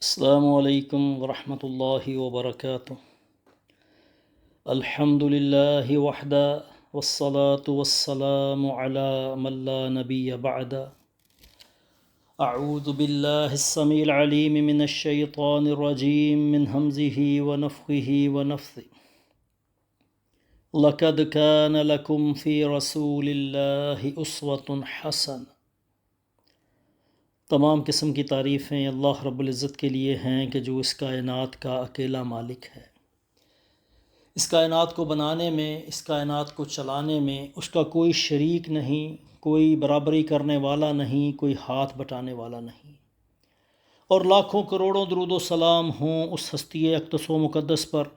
السلام علیکم ورحمۃ اللہ وبرکاتہ۔ الحمد للہ وحدہ والصلاة والسلام علی من لا نبی بعد۔ اعوذ باللہ السمیع العلیم من الشیطان الرجیم من ہمزہ ونفخہ ونفثہ۔ لقد کان لکم فی رسول اللہ اسوۃ حسنہ۔ تمام قسم کی تعریفیں اللہ رب العزت کے لیے ہیں کہ جو اس کائنات کا اکیلا مالک ہے۔ اس کائنات کو بنانے میں، اس کائنات کو چلانے میں اس کا کوئی شریک نہیں، کوئی برابری کرنے والا نہیں، کوئی ہاتھ بٹانے والا نہیں۔ اور لاکھوں کروڑوں درود و سلام ہوں اس ہستی اقدس و مقدس پر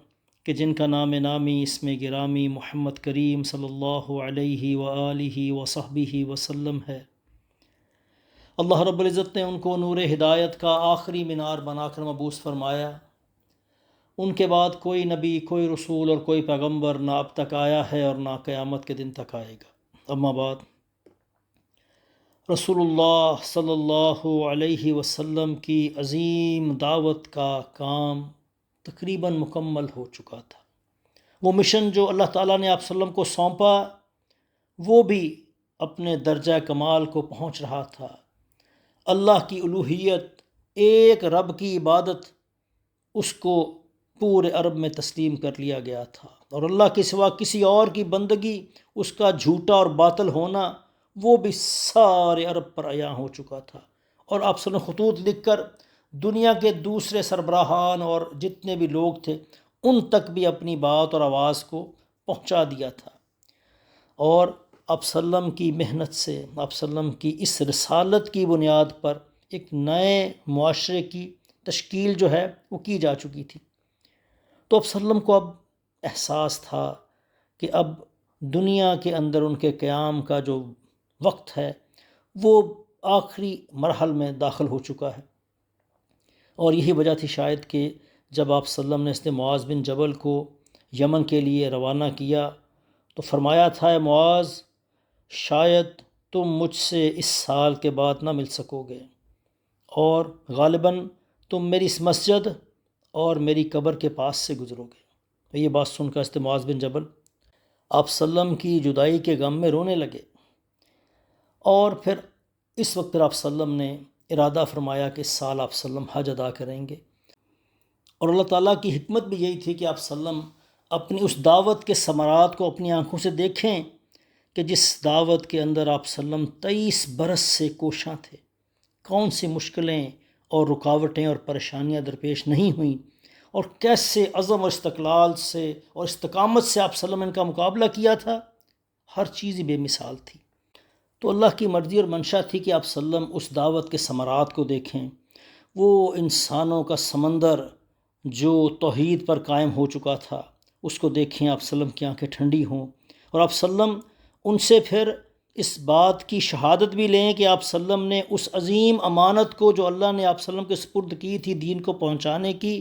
کہ جن کا نام نامی اسم گرامی محمد کریم صلی اللہ علیہ وآلہ وصحبہ وسلم ہے۔ اللہ رب العزت نے ان کو نور ہدایت کا آخری مینار بنا کر مبعوث فرمایا۔ ان کے بعد کوئی نبی، کوئی رسول اور کوئی پیغمبر نہ اب تک آیا ہے اور نہ قیامت کے دن تک آئے گا۔ اما بعد، رسول اللہ صلی اللہ علیہ وسلم کی عظیم دعوت کا کام تقریباً مکمل ہو چکا تھا۔ وہ مشن جو اللہ تعالیٰ نے آپ وسلم کو سونپا وہ بھی اپنے درجہ کمال کو پہنچ رہا تھا۔ اللہ کی الوہیت، ایک رب کی عبادت، اس کو پورے عرب میں تسلیم کر لیا گیا تھا، اور اللہ کے سوا کسی اور کی بندگی، اس کا جھوٹا اور باطل ہونا، وہ بھی سارے عرب پر عیاں ہو چکا تھا۔ اور آپ صلی اللہ علیہ وسلم خطوط لکھ کر دنیا کے دوسرے سربراہان اور جتنے بھی لوگ تھے ان تک بھی اپنی بات اور آواز کو پہنچا دیا تھا۔ اور آپ صلی اللہ علیہ وسلم کی محنت سے، آپ صلی اللہ علیہ وسلم کی اس رسالت کی بنیاد پر ایک نئے معاشرے کی تشکیل جو ہے وہ کی جا چکی تھی۔ تو آپ صلی اللہ علیہ وسلم کو اب احساس تھا کہ اب دنیا کے اندر ان کے قیام کا جو وقت ہے وہ آخری مرحل میں داخل ہو چکا ہے۔ اور یہی وجہ تھی شاید کہ جب آپ صلی اللہ علیہ وسلم نے اس نے معاذ بن جبل کو یمن کے لیے روانہ کیا تو فرمایا تھا، اے معاذ، شاید تم مجھ سے اس سال کے بعد نہ مل سکو گے، اور غالباً تم میری اس مسجد اور میری قبر کے پاس سے گزرو گے۔ یہ بات سن کر معاذ بن جبل آپ صلی اللہ علیہ وسلم کی جدائی کے غم میں رونے لگے، اور پھر اس وقت آپ صلی اللہ علیہ وسلم نے ارادہ فرمایا کہ اس سال آپ صلی اللہ علیہ وسلم حج ادا کریں گے۔ اور اللہ تعالیٰ کی حکمت بھی یہی تھی کہ آپ صلی اللہ علیہ وسلم اپنی اس دعوت کے ثمرات کو اپنی آنکھوں سے دیکھیں کہ جس دعوت کے اندر آپ صلی اللہ علیہ وسلم 23 برس سے کوشاں تھے، کون سی مشکلیں اور رکاوٹیں اور پریشانیاں درپیش نہیں ہوئیں، اور کیسے عزم اور استقلال سے اور استقامت سے آپ صلی اللہ علیہ وسلم نے ان کا مقابلہ کیا تھا۔ ہر چیز ہی بے مثال تھی۔ تو اللہ کی مرضی اور منشا تھی کہ آپ صلی اللہ علیہ وسلم اس دعوت کے ثمرات کو دیکھیں۔ وہ انسانوں کا سمندر جو توحید پر قائم ہو چکا تھا اس کو دیکھیں، آپ صلی اللہ علیہ وسلم کی آنکھیں ٹھنڈی ہوں، اور آپ صلی اللہ علیہ وسلم ان سے پھر اس بات کی شہادت بھی لیں کہ آپ صلی اللہ علیہ وسلم نے اس عظیم امانت کو جو اللہ نے آپ صلی اللہ علیہ وسلم کے سپرد کی تھی دین کو پہنچانے کی،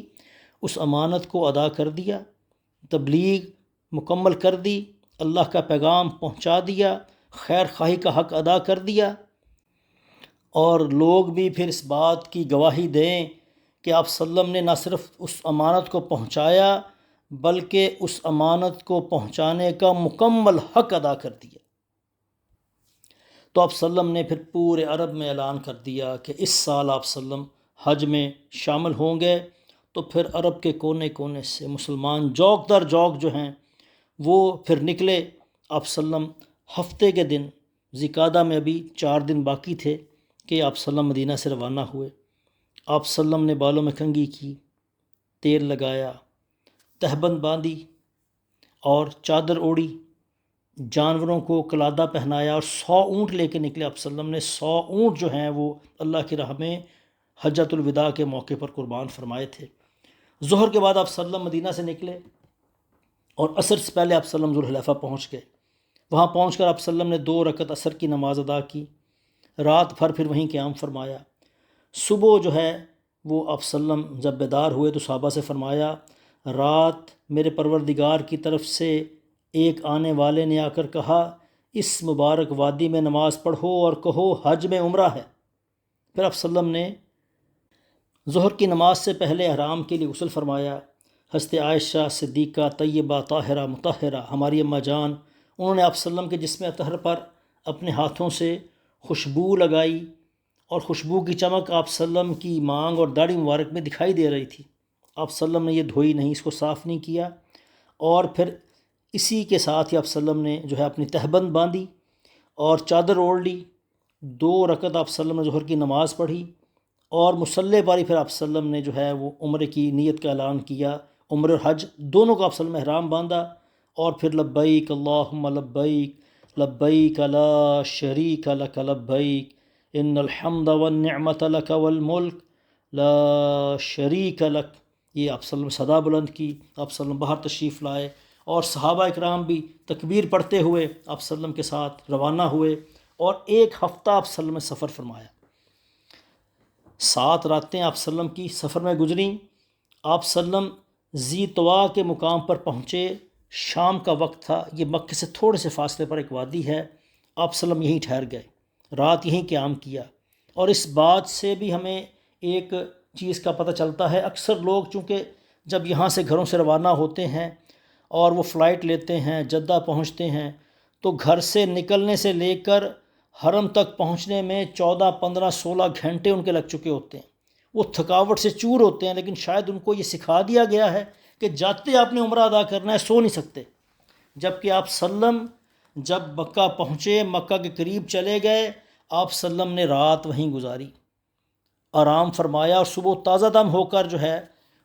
اس امانت کو ادا کر دیا، تبلیغ مکمل کر دی، اللہ کا پیغام پہنچا دیا، خیر خواہی کا حق ادا کر دیا۔ اور لوگ بھی پھر اس بات کی گواہی دیں کہ آپ صلی اللہ علیہ وسلم نے نہ صرف اس امانت کو پہنچایا بلکہ اس امانت کو پہنچانے کا مکمل حق ادا کر دیا۔ تو آپ صلی اللہ علیہ وسلم نے پھر پورے عرب میں اعلان کر دیا کہ اس سال آپ صلی اللہ علیہ وسلم حج میں شامل ہوں گے۔ تو پھر عرب کے کونے کونے سے مسلمان جوک در جوک جو ہیں وہ پھر نکلے۔ آپ صلی اللہ علیہ وسلم ہفتے کے دن، ذی-القعدہ میں ابھی 4 دن باقی تھے کہ آپ صلی اللہ علیہ وسلم مدینہ سے روانہ ہوئے۔ آپ صلی اللہ علیہ وسلم نے بالوں میں کنگھی کی، تیل لگایا، تہبند باندھی اور چادر اوڑھی، جانوروں کو قلادہ پہنایا، اور 100 اونٹ لے کے نکلے۔ آپ صلی اللہ علیہ وسلم نے 100 اونٹ جو ہیں وہ اللہ کی راہ میں حجۃ الوداع کے موقع پر قربان فرمائے تھے۔ ظہر کے بعد آپ صلی اللہ علیہ وسلم مدینہ سے نکلے، اور عصر سے پہلے آپ صلی اللہ علیہ وسلم ذوالحلیفہ پہنچ گئے۔ وہاں پہنچ کر آپ صلی اللہ علیہ وسلم نے 2 رکعت عصر کی نماز ادا کی، رات بھر پھر وہیں قیام فرمایا۔ صبح جو ہے وہ آپ صلی اللہ علیہ وسلم جب بیدار ہوئے تو صحابہ سے فرمایا، رات میرے پروردگار کی طرف سے ایک آنے والے نے آ کر کہا، اس مبارک وادی میں نماز پڑھو اور کہو حج میں عمرہ ہے۔ پھر آپ صلی اللہ علیہ وسلم نے ظہر کی نماز سے پہلے احرام کے لیے غسل فرمایا۔ حضرت عائشہ صدیقہ طیبہ طاہرہ مطہرہ ہماری اماں جان، انہوں نے آپ صلی اللہ علیہ وسلم کے جسم اطہر پر اپنے ہاتھوں سے خوشبو لگائی، اور خوشبو کی چمک آپ صلی اللہ علیہ وسلم کی مانگ اور داڑھی مبارک میں دکھائی دے رہی تھی۔ آپ صلی اللہ علیہ وسلم نے یہ دھوئی نہیں، اس کو صاف نہیں کیا، اور پھر اسی کے ساتھ ہی آپ صلی اللہ علیہ وسلم نے جو ہے اپنی تہبند باندھی اور چادر اوڑھ لی۔ 2 رکعت آپ صلی اللہ علیہ وسلم نے ظہر کی نماز پڑھی، اور مصلی پر ہی پھر آپ صلی اللہ علیہ وسلم نے جو ہے وہ عمرے کی نیت کا اعلان کیا۔ عمرہ اور حج دونوں کو آپ صلی اللہ علیہ وسلم احرام باندھا، اور پھر لبیک اللہم لبیک لبیک لا شریک لک لبیک ان الحمد والنعمت لک والملک لا شریک لک، یہ آپ صلی اللہ علیہ وسلم صدا بلند کی۔ آپ صلی اللہ علیہ وسلم باہر تشریف لائے، اور صحابہ اکرام بھی تکبیر پڑھتے ہوئے آپ صلی اللہ علیہ وسلم کے ساتھ روانہ ہوئے، اور 1 ہفتہ آپ صلی اللہ علیہ وسلم نے سفر فرمایا۔ 7 راتیں آپ صلی اللہ علیہ وسلم کی سفر میں گزریں۔ آپ صلی اللہ علیہ وسلم ذی طوا کے مقام پر پہنچے، شام کا وقت تھا، یہ مکہ سے تھوڑے سے فاصلے پر ایک وادی ہے۔ آپ صلی اللہ علیہ وسلم یہیں ٹھہر گئے، رات یہیں قیام کیا۔ اور اس بات سے بھی ہمیں ایک چیز کا پتہ چلتا ہے، اکثر لوگ چونکہ جب یہاں سے گھروں سے روانہ ہوتے ہیں اور وہ فلائٹ لیتے ہیں، جدہ پہنچتے ہیں، تو گھر سے نکلنے سے لے کر حرم تک پہنچنے میں 14 15 16 گھنٹے ان کے لگ چکے ہوتے ہیں۔ وہ تھکاوٹ سے چور ہوتے ہیں، لیکن شاید ان کو یہ سکھا دیا گیا ہے کہ جاتے آپ نے عمرہ ادا کرنا ہے، سو نہیں سکتے۔ جبکہ آپ صلی اللہ علیہ وسلم جب مکہ پہنچے، مکہ کے قریب چلے گئے، آپ صلی اللہ علیہ وسلم نے رات وہیں گزاری، آرام فرمایا، اور صبح تازہ دم ہو کر جو ہے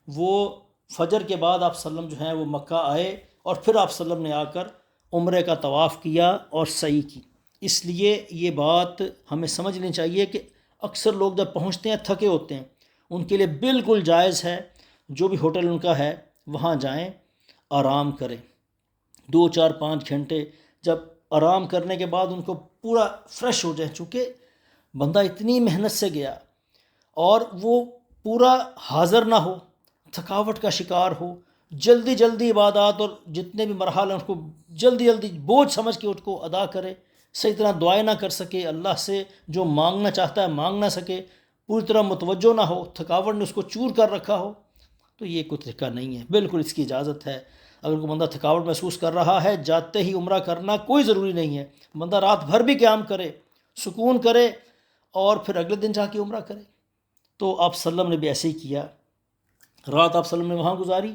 وہ فجر کے بعد آپ صلی اللہ علیہ وسلم جو ہیں وہ مکہ آئے، اور پھر آپ صلی اللہ علیہ وسلم نے آ کر عمرے کا طواف کیا اور سعی کی۔ اس لیے یہ بات ہمیں سمجھنی چاہیے کہ اکثر لوگ جب پہنچتے ہیں تھکے ہوتے ہیں، ان کے لیے بالکل جائز ہے، جو بھی ہوٹل ان کا ہے وہاں جائیں، آرام کریں 2 4 5 گھنٹے۔ جب آرام کرنے کے بعد ان کو پورا فریش ہو جائیں، چونکہ بندہ اتنی محنت سے گیا اور وہ پورا حاضر نہ ہو، تھکاوٹ کا شکار ہو، جلدی جلدی عبادات اور جتنے بھی مرحلے ہیں اس کو جلدی جلدی بوجھ سمجھ کے اس کو ادا کرے، صحیح طرح دعائیں نہ کر سکے، اللہ سے جو مانگنا چاہتا ہے مانگ نہ سکے، پوری طرح متوجہ نہ ہو، تھکاوٹ نے اس کو چور کر رکھا ہو، تو یہ کوئی طریقہ نہیں ہے۔ بالکل اس کی اجازت ہے، اگر کوئی بندہ تھکاوٹ محسوس کر رہا ہے، جاتے ہی عمرہ کرنا کوئی ضروری نہیں ہے، بندہ رات بھر بھی قیام کرے، سکون کرے، اور پھر اگلے دن جا کے عمرہ کرے۔ تو آپ صلی اللہ علیہ وسلم نے بھی ایسے ہی کیا، رات آپ صلی اللہ علیہ وسلم نے وہاں گزاری،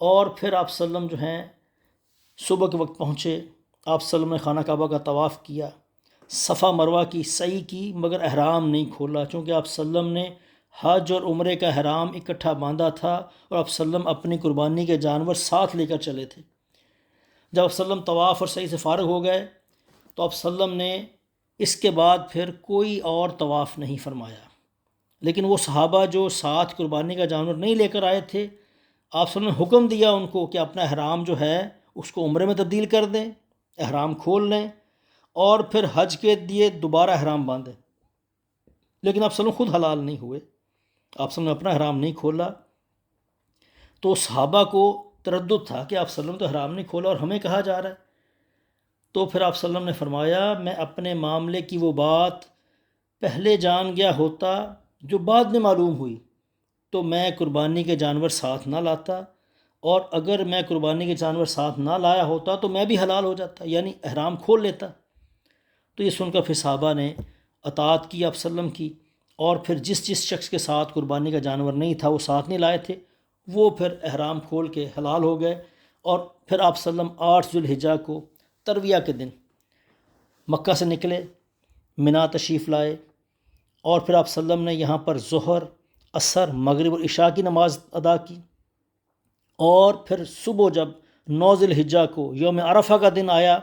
اور پھر آپ صلی اللہ علیہ وسلم جو ہیں صبح کے وقت پہنچے۔ آپ صلی اللہ علیہ وسلم نے خانہ کعبہ کا طواف کیا، صفا مروہ کی سعی کی، مگر احرام نہیں کھولا، چونکہ آپ صلی اللہ علیہ وسلم نے حج اور عمرے کا احرام اکٹھا باندھا تھا، اور آپ صلی اللہ علیہ وسلم اپنی قربانی کے جانور ساتھ لے کر چلے تھے۔ جب آپ صلی اللہ علیہ وسلم طواف اور سعی سے فارغ ہو گئے، تو آپ صلی اللہ علیہ وسلم نے اس کے بعد پھر کوئی اور طواف نہیں فرمایا۔ لیکن وہ صحابہ جو ساتھ قربانی کا جانور نہیں لے کر آئے تھے، آپ صلی اللہ علیہ وسلم نے حکم دیا ان کو کہ اپنا احرام جو ہے اس کو عمرے میں تبدیل کر دیں، احرام کھول لیں، اور پھر حج کے لیے دوبارہ احرام باندھیں۔ لیکن آپ صلی اللہ علیہ وسلم خود حلال نہیں ہوئے، آپ صلی اللہ علیہ وسلم نے اپنا احرام نہیں کھولا، تو صحابہ کو تردد تھا کہ آپ صلی اللہ علیہ وسلم تو احرام نہیں کھولا اور ہمیں کہا جا رہا ہے۔ تو پھر آپ صلی اللہ علیہ وسلم نے فرمایا، میں اپنے معاملے کی وہ بات پہلے جان گیا ہوتا جو بعد میں معلوم ہوئی، تو میں قربانی کے جانور ساتھ نہ لاتا، اور اگر میں قربانی کے جانور ساتھ نہ لایا ہوتا تو میں بھی حلال ہو جاتا، یعنی احرام کھول لیتا۔ تو یہ سن کر پھر صحابہ نے اطاعت کی آپ صلی اللہ علیہ وسلم کی، اور پھر جس شخص کے ساتھ قربانی کا جانور نہیں تھا، وہ ساتھ نہیں لائے تھے، وہ پھر احرام کھول کے حلال ہو گئے۔ اور پھر آپ صلی اللہ علیہ وسلم 8 ذو الحجہ کو ترویہ کے دن مکہ سے نکلے، منا تشریف لائے، اور پھر آپ صلی اللہ علیہ وسلم نے یہاں پر ظہر، عصر، مغرب اور عشاء کی نماز ادا کی، اور پھر صبح جب 9 ذی الحجہ کو یوم عرفہ کا دن آیا،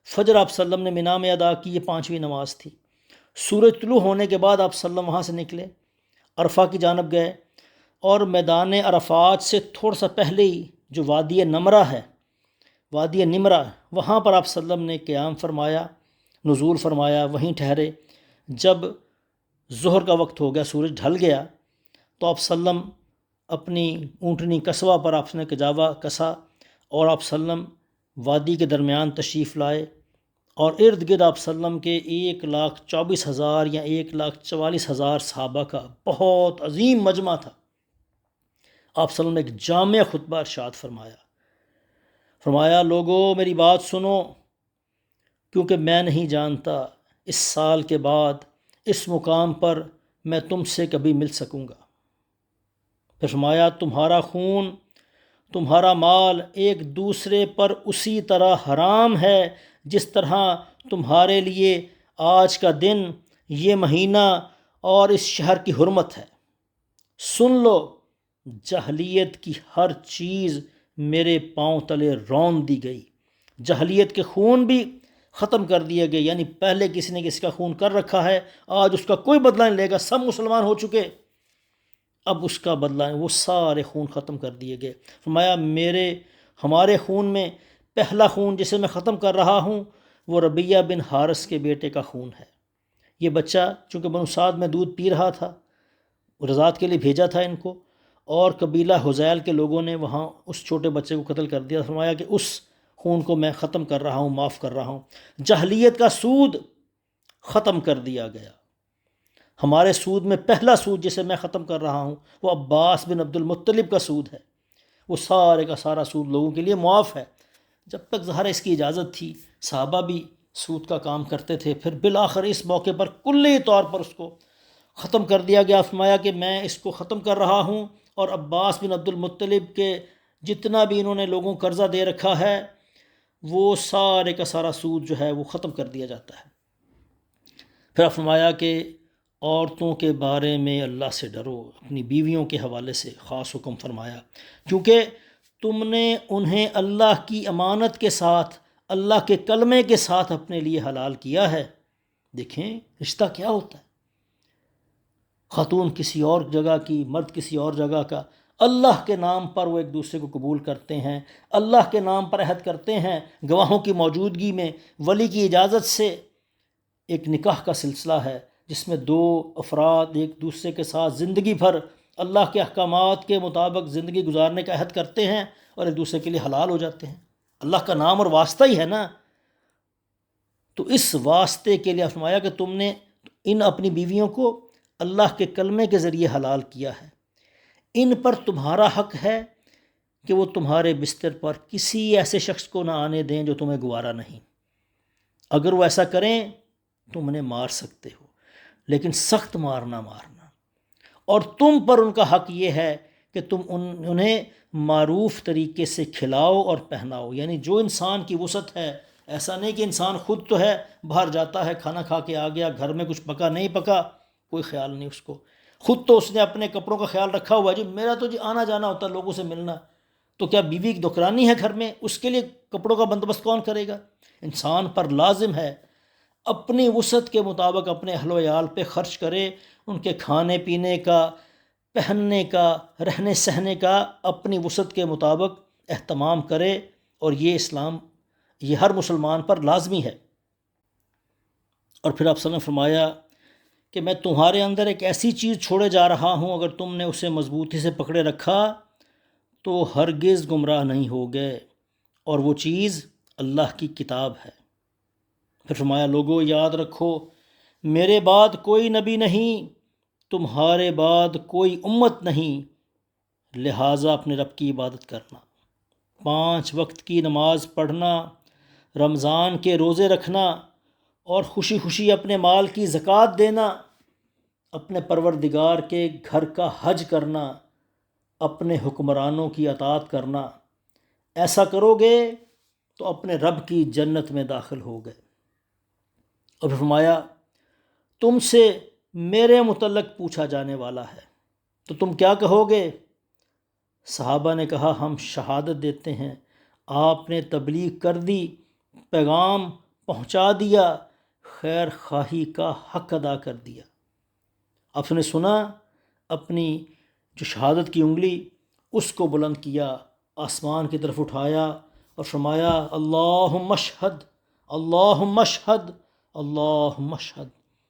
فجر آپ صلی اللہ علیہ وسلم نے منا میں ادا کی، یہ 5ویں نماز تھی۔ سورج طلوع ہونے کے بعد آپ صلی اللہ علیہ وسلم وہاں سے نکلے، عرفہ کی جانب گئے، اور میدان عرفات سے تھوڑا سا پہلے ہی جو وادی نمرہ ہے، وادی نمرہ، وہاں پر آپ صلی اللہ علیہ وسلم نے قیام فرمایا، نزول فرمایا، وہیں ٹھہرے۔ جب ظہر کا وقت ہو گیا، سورج ڈھل گیا، تو آپ صلی اللہ علیہ وسلم اپنی اونٹنی قصوہ پر آپ نے کجاوا کسا، اور آپ صلی اللہ علیہ وسلم وادی کے درمیان تشریف لائے، اور ارد گرد آپ وسلم کے 1,24,000 یا 1,44,000 صحابہ کا بہت عظیم مجمع تھا۔ آپ وسلم نے ایک جامع خطبہ ارشاد فرمایا لوگو میری بات سنو، کیونکہ میں نہیں جانتا اس سال کے بعد اس مقام پر میں تم سے کبھی مل سکوں گا۔ پھر فرمایا تمہارا خون، تمہارا مال ایک دوسرے پر اسی طرح حرام ہے جس طرح تمہارے لیے آج کا دن، یہ مہینہ اور اس شہر کی حرمت ہے۔ سن لو، جاہلیت کی ہر چیز میرے پاؤں تلے رون دی گئی۔ جاہلیت کے خون بھی ختم کر دیے گئے، یعنی پہلے کسی نے کسی کا خون کر رکھا ہے، آج اس کا کوئی بدلہ نہیں لے گا، سب مسلمان ہو چکے، اب اس کا بدلہ نہیں، وہ سارے خون ختم کر دیے گئے۔ فرمایا ہمارے خون میں پہلا خون جسے میں ختم کر رہا ہوں وہ ربیہ بن حارث کے بیٹے کا خون ہے۔ یہ بچہ چونکہ بنو سعد میں دودھ پی رہا تھا، رضاعت کے لیے بھیجا تھا ان کو، اور قبیلہ حذیل کے لوگوں نے وہاں اس چھوٹے بچے کو قتل کر دیا۔ فرمایا کہ اس خون کو میں ختم کر رہا ہوں، معاف کر رہا ہوں۔ جاہلیت کا سود ختم کر دیا گیا۔ ہمارے سود میں پہلا سود جسے میں ختم کر رہا ہوں وہ عباس بن عبد المطلب کا سود ہے۔ وہ سارے کا سارا سود لوگوں کے لیے معاف ہے۔ جب تک ظاہر اس کی اجازت تھی صحابہ بھی سود کا کام کرتے تھے، پھر بالآخر اس موقع پر کلی طور پر اس کو ختم کر دیا گیا۔ فرمایا کہ میں اس کو ختم کر رہا ہوں، اور عباس بن عبد المطلب کے جتنا بھی انہوں نے لوگوں کو قرضہ دے رکھا ہے وہ سارے کا سارا سود جو ہے وہ ختم کر دیا جاتا ہے۔ پھر فرمایا کہ عورتوں کے بارے میں اللہ سے ڈرو، اپنی بیویوں کے حوالے سے خاص حکم فرمایا، کیونکہ تم نے انہیں اللہ کی امانت کے ساتھ، اللہ کے کلمے کے ساتھ اپنے لیے حلال کیا ہے۔ دیکھیں رشتہ کیا ہوتا ہے، خاتون کسی اور جگہ کی، مرد کسی اور جگہ کا، اللہ کے نام پر وہ ایک دوسرے کو قبول کرتے ہیں، اللہ کے نام پر عہد کرتے ہیں، گواہوں کی موجودگی میں ولی کی اجازت سے ایک نکاح کا سلسلہ ہے جس میں دو افراد ایک دوسرے کے ساتھ زندگی بھر اللہ کے احکامات کے مطابق زندگی گزارنے کا عہد کرتے ہیں اور ایک دوسرے کے لیے حلال ہو جاتے ہیں۔ اللہ کا نام اور واسطہ ہی ہے نا، تو اس واسطے کے لیے فرمایا کہ تم نے ان اپنی بیویوں کو اللہ کے کلمے کے ذریعے حلال کیا ہے، ان پر تمہارا حق ہے کہ وہ تمہارے بستر پر کسی ایسے شخص کو نہ آنے دیں جو تمہیں گوارا نہیں۔ اگر وہ ایسا کریں تم انہیں مار سکتے ہو، لیکن سخت مارنا، اور تم پر ان کا حق یہ ہے کہ تم انہیں معروف طریقے سے کھلاؤ اور پہناؤ۔ یعنی جو انسان کی وسعت ہے، ایسا نہیں کہ انسان خود تو ہے باہر جاتا ہے کھانا کھا کے آ گیا، گھر میں کچھ پکا نہیں پکا کوئی خیال نہیں اس کو، خود تو اس نے اپنے کپڑوں کا خیال رکھا ہوا ہے، جی میرا تو جی آنا جانا ہوتا ہے لوگوں سے ملنا، تو کیا بیوی کی نوکرانی ہے گھر میں، اس کے لیے کپڑوں کا بندوبست کون کرے گا؟ انسان پر لازم ہے اپنی وسعت کے مطابق اپنے اہل و عیال پہ خرچ کرے، ان کے کھانے پینے کا، پہننے کا، رہنے سہنے کا اپنی وسعت کے مطابق اہتمام کرے، اور یہ ہر مسلمان پر لازمی ہے۔ اور پھر آپ صلی اللہ علیہ وسلم نے فرمایا کہ میں تمہارے اندر ایک ایسی چیز چھوڑے جا رہا ہوں، اگر تم نے اسے مضبوطی سے پکڑے رکھا تو ہرگز گمراہ نہیں ہوگے، اور وہ چیز اللہ کی کتاب ہے۔ پھر فرمایا لوگو یاد رکھو میرے بعد کوئی نبی نہیں، تمہارے بعد کوئی امت نہیں، لہٰذا اپنے رب کی عبادت کرنا، 5 وقت کی نماز پڑھنا، رمضان کے روزے رکھنا، اور خوشی خوشی اپنے مال کی زکوٰۃ دینا، اپنے پروردگار کے گھر کا حج کرنا، اپنے حکمرانوں کی اطاعت کرنا۔ ایسا کرو گے تو اپنے رب کی جنت میں داخل ہو گئے۔ اور فرمایا تم سے میرے متعلق پوچھا جانے والا ہے تو تم کیا کہو گے؟ صحابہ نے کہا ہم شہادت دیتے ہیں آپ نے تبلیغ کر دی، پیغام پہنچا دیا، خیر خواہی کا حق ادا کر دیا۔ آپ نے سنا، اپنی جو شہادت کی انگلی اس کو بلند کیا، آسمان کی طرف اٹھایا اور فرمایا اللہم اشہد، اللہم اشہد، اللہم اشہد،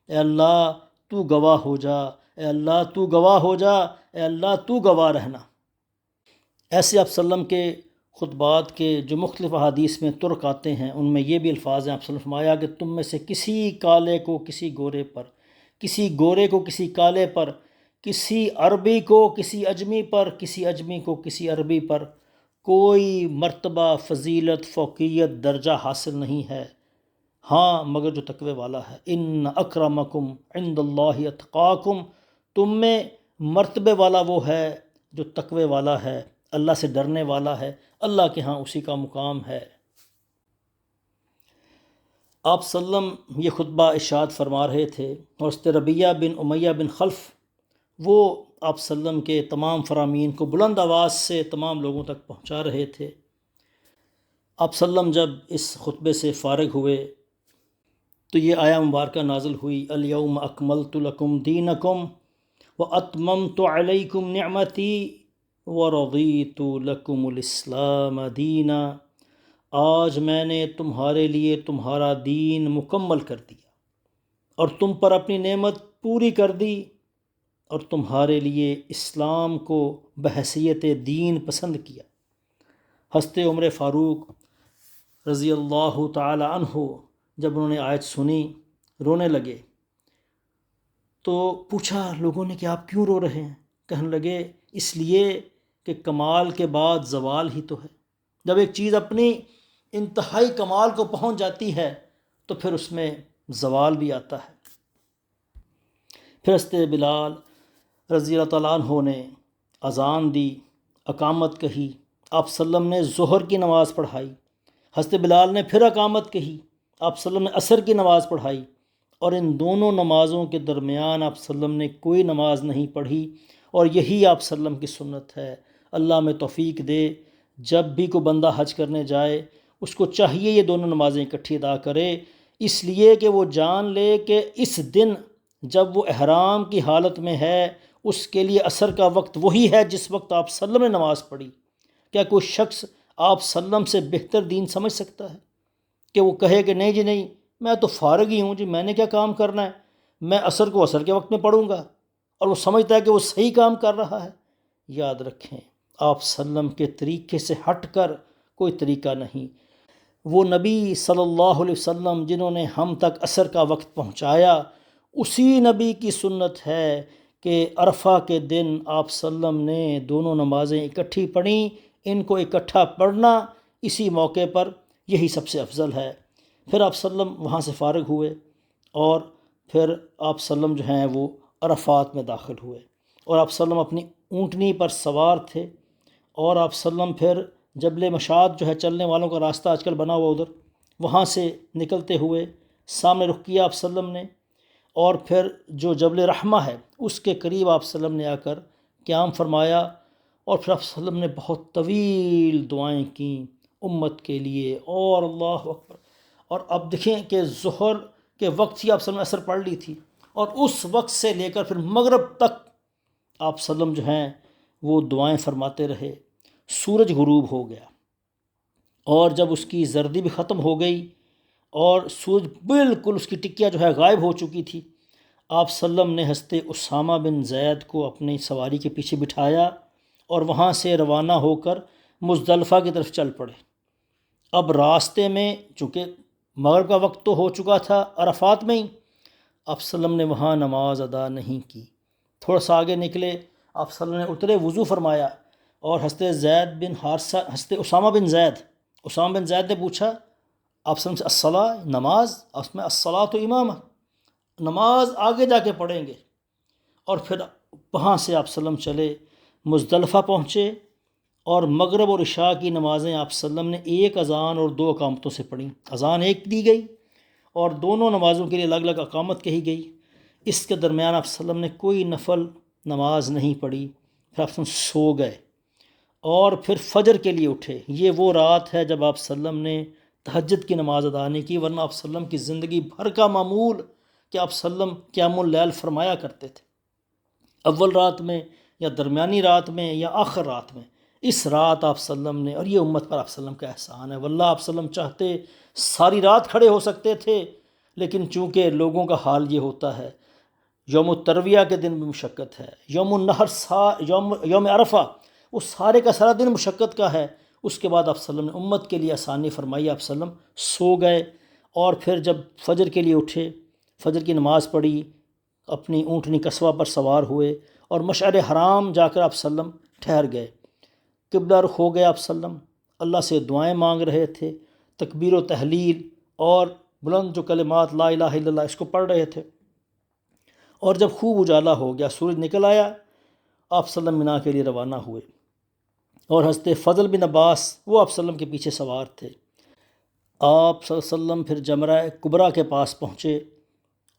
اے اللہ تو گواہ ہو جا، اے اللہ تو گواہ ہو جا، اے اللہ تو گواہ رہنا۔ ایسے آپ وسلم کے خطبات کے جو مختلف احادیث میں ترک آتے ہیں ان میں یہ بھی الفاظ ہیں، آپ صلی اللہ علیہ وسلم نے فرمایا کہ تم میں سے کسی کالے کو کسی گورے پر، کسی گورے کو کسی کالے پر، کسی عربی کو کسی اجمی پر، کسی اجمی کو کسی عربی پر کوئی مرتبہ، فضیلت، فوقیت، درجہ حاصل نہیں ہے، ہاں مگر جو تقوی والا ہے۔ ان اکرمکم عند اللہ اتقاکم، تم میں مرتبے والا وہ ہے جو تقوی والا ہے، اللہ سے ڈرنے والا ہے، اللہ کے ہاں اسی کا مقام ہے۔ آپ صلی اللہ علیہ وسلم یہ خطبہ ارشاد فرما رہے تھے، اور حضرت ربیعہ بن امیہ بن خلف وہ آپ صلی اللہ علیہ وسلم کے تمام فرامین کو بلند آواز سے تمام لوگوں تک پہنچا رہے تھے۔ آپ صلی اللہ علیہ وسلم جب اس خطبے سے فارغ ہوئے تو یہ آیہ مبارکہ نازل ہوئی، الیوم اکملت لکم دینکم واتممت علیکم نعمتی ورضیت لکم الاسلام دینا، آج میں نے تمہارے لیے تمہارا دین مکمل کر دیا اور تم پر اپنی نعمت پوری کر دی، اور تمہارے لیے اسلام کو بحیثیت دین پسند کیا۔ حضرت عمر فاروق رضی اللہ تعالی عنہ جب انہوں نے آیت سنی رونے لگے، تو پوچھا لوگوں نے کہ آپ کیوں رو رہے ہیں؟ کہنے لگے اس لیے کہ کمال کے بعد زوال ہی تو ہے، جب ایک چیز اپنی انتہائی کمال کو پہنچ جاتی ہے تو پھر اس میں زوال بھی آتا ہے۔ پھر حضرت بلال رضی اللہ تعالیٰ عنہ نے اذان دی، اقامت کہی، آپ صلی اللہ علیہ وسلم نے ظہر کی نماز پڑھائی، حضرت بلال نے پھر اقامت کہی، آپ صلی اللہ علیہ وسلم نے عصر کی نماز پڑھائی، اور ان دونوں نمازوں کے درمیان آپ صلی اللہ علیہ وسلم نے کوئی نماز نہیں پڑھی، اور یہی آپ صلی اللہ علیہ وسلم کی سنت ہے۔ اللہ میں توفیق دے، جب بھی کوئی بندہ حج کرنے جائے اس کو چاہیے یہ دونوں نمازیں اکٹھی ادا کرے، اس لیے کہ وہ جان لے کہ اس دن جب وہ احرام کی حالت میں ہے اس کے لیے عصر کا وقت وہی ہے جس وقت آپ صلی اللہ علیہ وسلم نے نماز پڑھی۔ کیا کوئی شخص آپ صلی اللہ علیہ وسلم سے بہتر دین سمجھ سکتا ہے کہ وہ کہے کہ نہیں جی نہیں، میں تو فارغ ہی ہوں جی، میں نے کیا کام کرنا ہے، میں عصر کو عصر کے وقت میں پڑھوں گا، اور وہ سمجھتا ہے کہ وہ صحیح کام کر رہا ہے؟ یاد رکھیں آپ صلی اللہ علیہ وسلم کے طریقے سے ہٹ کر کوئی طریقہ نہیں۔ وہ نبی صلی اللہ علیہ وسلم جنہوں نے ہم تک عصر کا وقت پہنچایا، اسی نبی کی سنت ہے کہ عرفہ کے دن آپ صلی اللہ علیہ وسلم نے دونوں نمازیں اکٹھی پڑھیں، ان کو اکٹھا پڑھنا اسی موقع پر یہی سب سے افضل ہے۔ پھر آپ صلی اللہ علیہ وسلم وہاں سے فارغ ہوئے اور پھر آپ صلی اللہ علیہ وسلم جو ہیں وہ عرفات میں داخل ہوئے، اور آپ صلی اللہ علیہ وسلم اپنی اونٹنی پر سوار تھے، اور آپ صلی اللہ علیہ وسلم پھر جبل مشاد جو ہے چلنے والوں کا راستہ آج کل بنا ہوا ادھر، وہاں سے نکلتے ہوئے سامنے رخ کیا آپ صلی اللہ علیہ وسلم نے، اور پھر جو جبل رحمہ ہے اس کے قریب آپ صلی اللہ علیہ وسلم نے آ کر قیام فرمایا، اور پھر آپ صلی اللہ علیہ وسلم نے بہت طویل دعائیں کیں امت کے لیے، اور اللہ اکبر۔ اور اب دیکھیں کہ ظہر کے وقت ہی آپ صلی اللہ علیہ وسلم نے عصر پڑھ لی تھی، اور اس وقت سے لے کر پھر مغرب تک آپ صلی اللہ علیہ وسلم جو ہیں وہ دعائیں فرماتے رہے۔ سورج غروب ہو گیا، اور جب اس کی زردی بھی ختم ہو گئی اور سورج بالکل اس کی ٹکیا جو ہے غائب ہو چکی تھی، آپ صلی اللہ علیہ وسلم نے حضرت اسامہ بن زید کو اپنی سواری کے پیچھے بٹھایا اور وہاں سے روانہ ہو کر مزدلفہ کی طرف چل پڑے۔ اب راستے میں چونکہ مغرب کا وقت تو ہو چکا تھا عرفات میں ہی، آپ صلی اللہ علیہ وسلم نے وہاں نماز ادا نہیں کی۔ تھوڑا سا آگے نکلے، آپ صلی اللہ علیہ وسلم نے اترے، وضو فرمایا، اور حضرت اسامہ بن زید نے پوچھا آپ صلی اللہ علیہ وسلم سے الصلاۃ، نماز؟ اس میں الصلاۃ و امامہ، نماز آگے جا کے پڑھیں گے۔ اور پھر وہاں سے آپ صلی اللہ علیہ وسلم چلے، مزدلفہ پہنچے، اور مغرب اور عشاء کی نمازیں آپ صلی اللہ علیہ وسلم نے ایک اذان اور دو اقامتوں سے پڑھیں۔ اذان ایک دی گئی اور دونوں نمازوں کے لیے الگ الگ اقامت کہی گئی۔ اس کے درمیان آپ صلی اللہ علیہ وسلم نے کوئی نفل نماز نہیں پڑھی، پھر آپ صلی اللہ علیہ وسلم سو گئے، اور پھر فجر کے لیے اٹھے۔ یہ وہ رات ہے جب آپ صلی اللہ علیہ وسلم نے تہجد کی نماز ادا نہیں کی، ورنہ آپ صلی اللہ علیہ وسلم کی زندگی بھر کا معمول کہ آپ صلی اللہ علیہ وسلم قیام اللیل فرمایا کرتے تھے، اول رات میں یا درمیانی رات میں یا آخر رات میں۔ اس رات آپ صلی اللہ علیہ وسلم نے، اور یہ امت پر آپ صلی اللہ علیہ وسلم کا احسان ہے، واللہ آپ صلی اللہ علیہ وسلم چاہتے ساری رات کھڑے ہو سکتے تھے، لیکن چونکہ لوگوں کا حال یہ ہوتا ہے، یوم الترویہ کے دن بھی مشقت ہے، یوم النحر یوم عرفہ وہ سارے کا سارا دن مشقت کا ہے، اس کے بعد آپ صلی اللہ علیہ وسلم نے امت کے لیے آسانی فرمائی، آپ صلی اللہ علیہ وسلم سو گئے، اور پھر جب فجر کے لیے اٹھے، فجر کی نماز پڑھی، اپنی اونٹنی قصوہ پر سوار ہوئے اور مشعر حرام جا کر آپ صلی اللہ علیہ وسلم ٹھہر گئے، قبلہ رخ ہو گئے، آپ صلی اللہ علیہ وسلم اللہ سے دعائیں مانگ رہے تھے، تکبیر و تحلیل اور بلند جو کلمات لا الہ الا اللہ اس کو پڑھ رہے تھے، اور جب خوب اجالا ہو گیا، سورج نکل آیا، آپ صلی اللہ علیہ وسلم منا کے لیے روانہ ہوئے، اور حضرت فضل بن عباس وہ آپ صلی اللہ علیہ وسلم کے پیچھے سوار تھے۔ آپ صلی اللہ علیہ وسلم پھر جمرہ کبریٰ کے پاس پہنچے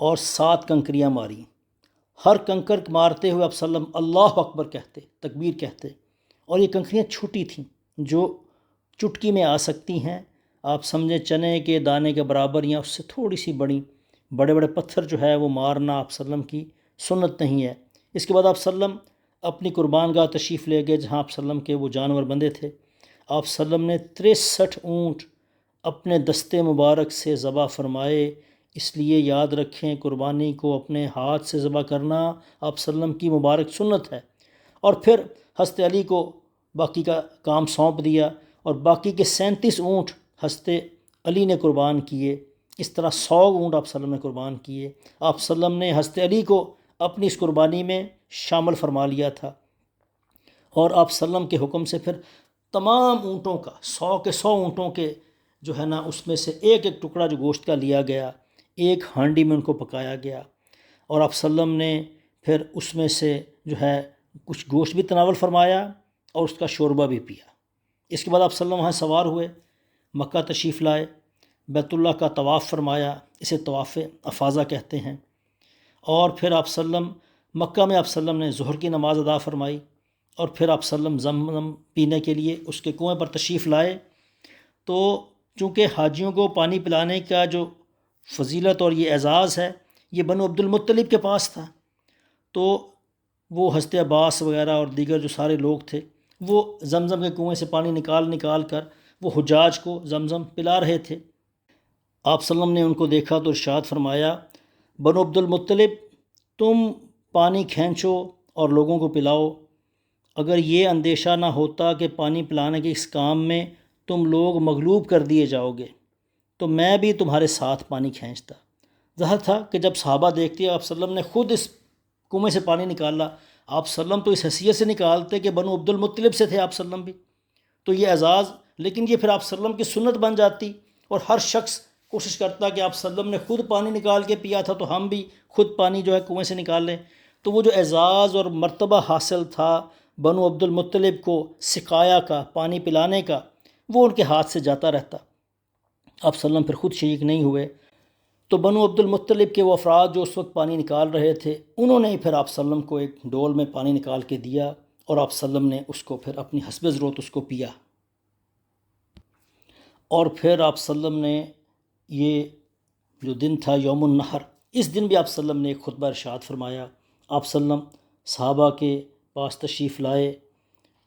اور 7 کنکریاں ماریں، ہر کنکر مارتے ہوئے آپ صلی اللہ علیہ وسلم اللہ اکبر کہتے، تکبیر کہتے، اور یہ کنکریاں چھوٹی تھیں جو چٹکی میں آ سکتی ہیں، آپ سمجھیں چنے کے دانے کے برابر یا اس سے تھوڑی سی بڑی، بڑے بڑے پتھر جو ہے وہ مارنا آپ صلی اللہ علیہ وسلم کی سنت نہیں ہے۔ اس کے بعد آپ صلی اللہ علیہ وسلم اپنی قربان گاہ تشریف لے گئے جہاں آپ صلی اللہ علیہ وسلم کے وہ جانور بندے تھے۔ آپ صلی اللہ علیہ وسلم نے 63 اونٹ اپنے دستے مبارک سے ذبح فرمائے، اس لیے یاد رکھیں قربانی کو اپنے ہاتھ سے ذبح کرنا آپ صلی اللہ علیہ وسلم کی مبارک سنت ہے۔ اور پھر حضرت علی کو باقی کا کام سونپ دیا، اور باقی کے 37 اونٹ حضرت علی نے قربان کیے، اس طرح 100 اونٹ آپ صلی اللہ علیہ وسلم نے قربان کیے۔ آپ صلی اللہ علیہ وسلم نے حضرت علی کو اپنی اس قربانی میں شامل فرما لیا تھا، اور آپ صلی اللہ علیہ وسلم کے حکم سے پھر تمام اونٹوں کا 100 کے 100 اونٹوں کے جو ہے نا اس میں سے ایک ایک ٹکڑا جو گوشت کا لیا گیا، ایک ہانڈی میں ان کو پکایا گیا، اور آپ صلی اللہ علیہ وسلم نے پھر اس میں سے جو ہے کچھ گوشت بھی تناول فرمایا اور اس کا شوربہ بھی پیا۔ اس کے بعد آپ صلی اللہ علیہ وسلم وہاں سوار ہوئے، مکہ تشریف لائے، بیت اللہ کا طواف فرمایا، اسے طواف افاضہ کہتے ہیں، اور پھر آپ صلی اللہ علیہ وسلم مکہ میں آپ صلی اللہ علیہ وسلم نے ظہر کی نماز ادا فرمائی، اور پھر آپ صلی اللہ علیہ وسلم زمزم پینے کے لیے اس کے کنویں پر تشریف لائے۔ تو چونکہ حاجیوں کو پانی پلانے کا جو فضیلت اور یہ اعزاز ہے یہ بنو عبد المطلب کے پاس تھا، تو وہ حضرت عباس وغیرہ اور دیگر جو سارے لوگ تھے وہ زمزم کے کنویں سے پانی نکال نکال کر وہ حجاج کو زمزم پلا رہے تھے۔ آپ صلی اللہ علیہ وسلم نے ان کو دیکھا تو ارشاد فرمایا، بنو عبد المطلب تم پانی کھینچو اور لوگوں کو پلاؤ، اگر یہ اندیشہ نہ ہوتا کہ پانی پلانے کے اس کام میں تم لوگ مغلوب کر دیے جاؤ گے تو میں بھی تمہارے ساتھ پانی کھینچتا۔ ظاہر تھا کہ جب صحابہ دیکھتے آپ صلی اللہ علیہ وسلم نے خود اس کنویں سے پانی نکالا، آپ صلی اللہ علیہ وسلم تو اس حیثیت سے نکالتے کہ بنو عبد المطلب سے تھے آپ صلی اللہ علیہ وسلم بھی، تو یہ اعزاز، لیکن یہ پھر آپ صلی اللہ علیہ وسلم کی سنت بن جاتی، اور ہر شخص کوشش کرتا کہ آپ صلی اللہ علیہ وسلم نے خود پانی نکال کے پیا تھا تو ہم بھی خود پانی جو ہے کنویں سے نکال لیں۔ تو وہ جو اعزاز اور مرتبہ حاصل تھا بنو عبد المطلب کو سقایا کا، پانی پلانے کا، وہ ان کے ہاتھ سے جاتا رہتا۔ آپ صلی اللہ علیہ وسلم پھر خود شریک نہیں ہوئے، تو بنو عبد المطلب کے وہ افراد جو اس وقت پانی نکال رہے تھے انہوں نے پھر آپ صلی اللہ علیہ وسلم کو ایک ڈول میں پانی نکال کے دیا، اور آپ صلی اللہ علیہ وسلم نے اس کو پھر اپنی حسب ضرورت اس کو پیا۔ اور پھر آپ صلی اللہ علیہ وسلم نے یہ جو دن تھا یوم النحر، اس دن بھی آپ صلی اللہ علیہ وسلم نے ایک خطبہ ارشاد فرمایا، آپ صلی اللہ علیہ وسلم صحابہ کے پاس تشریف لائے،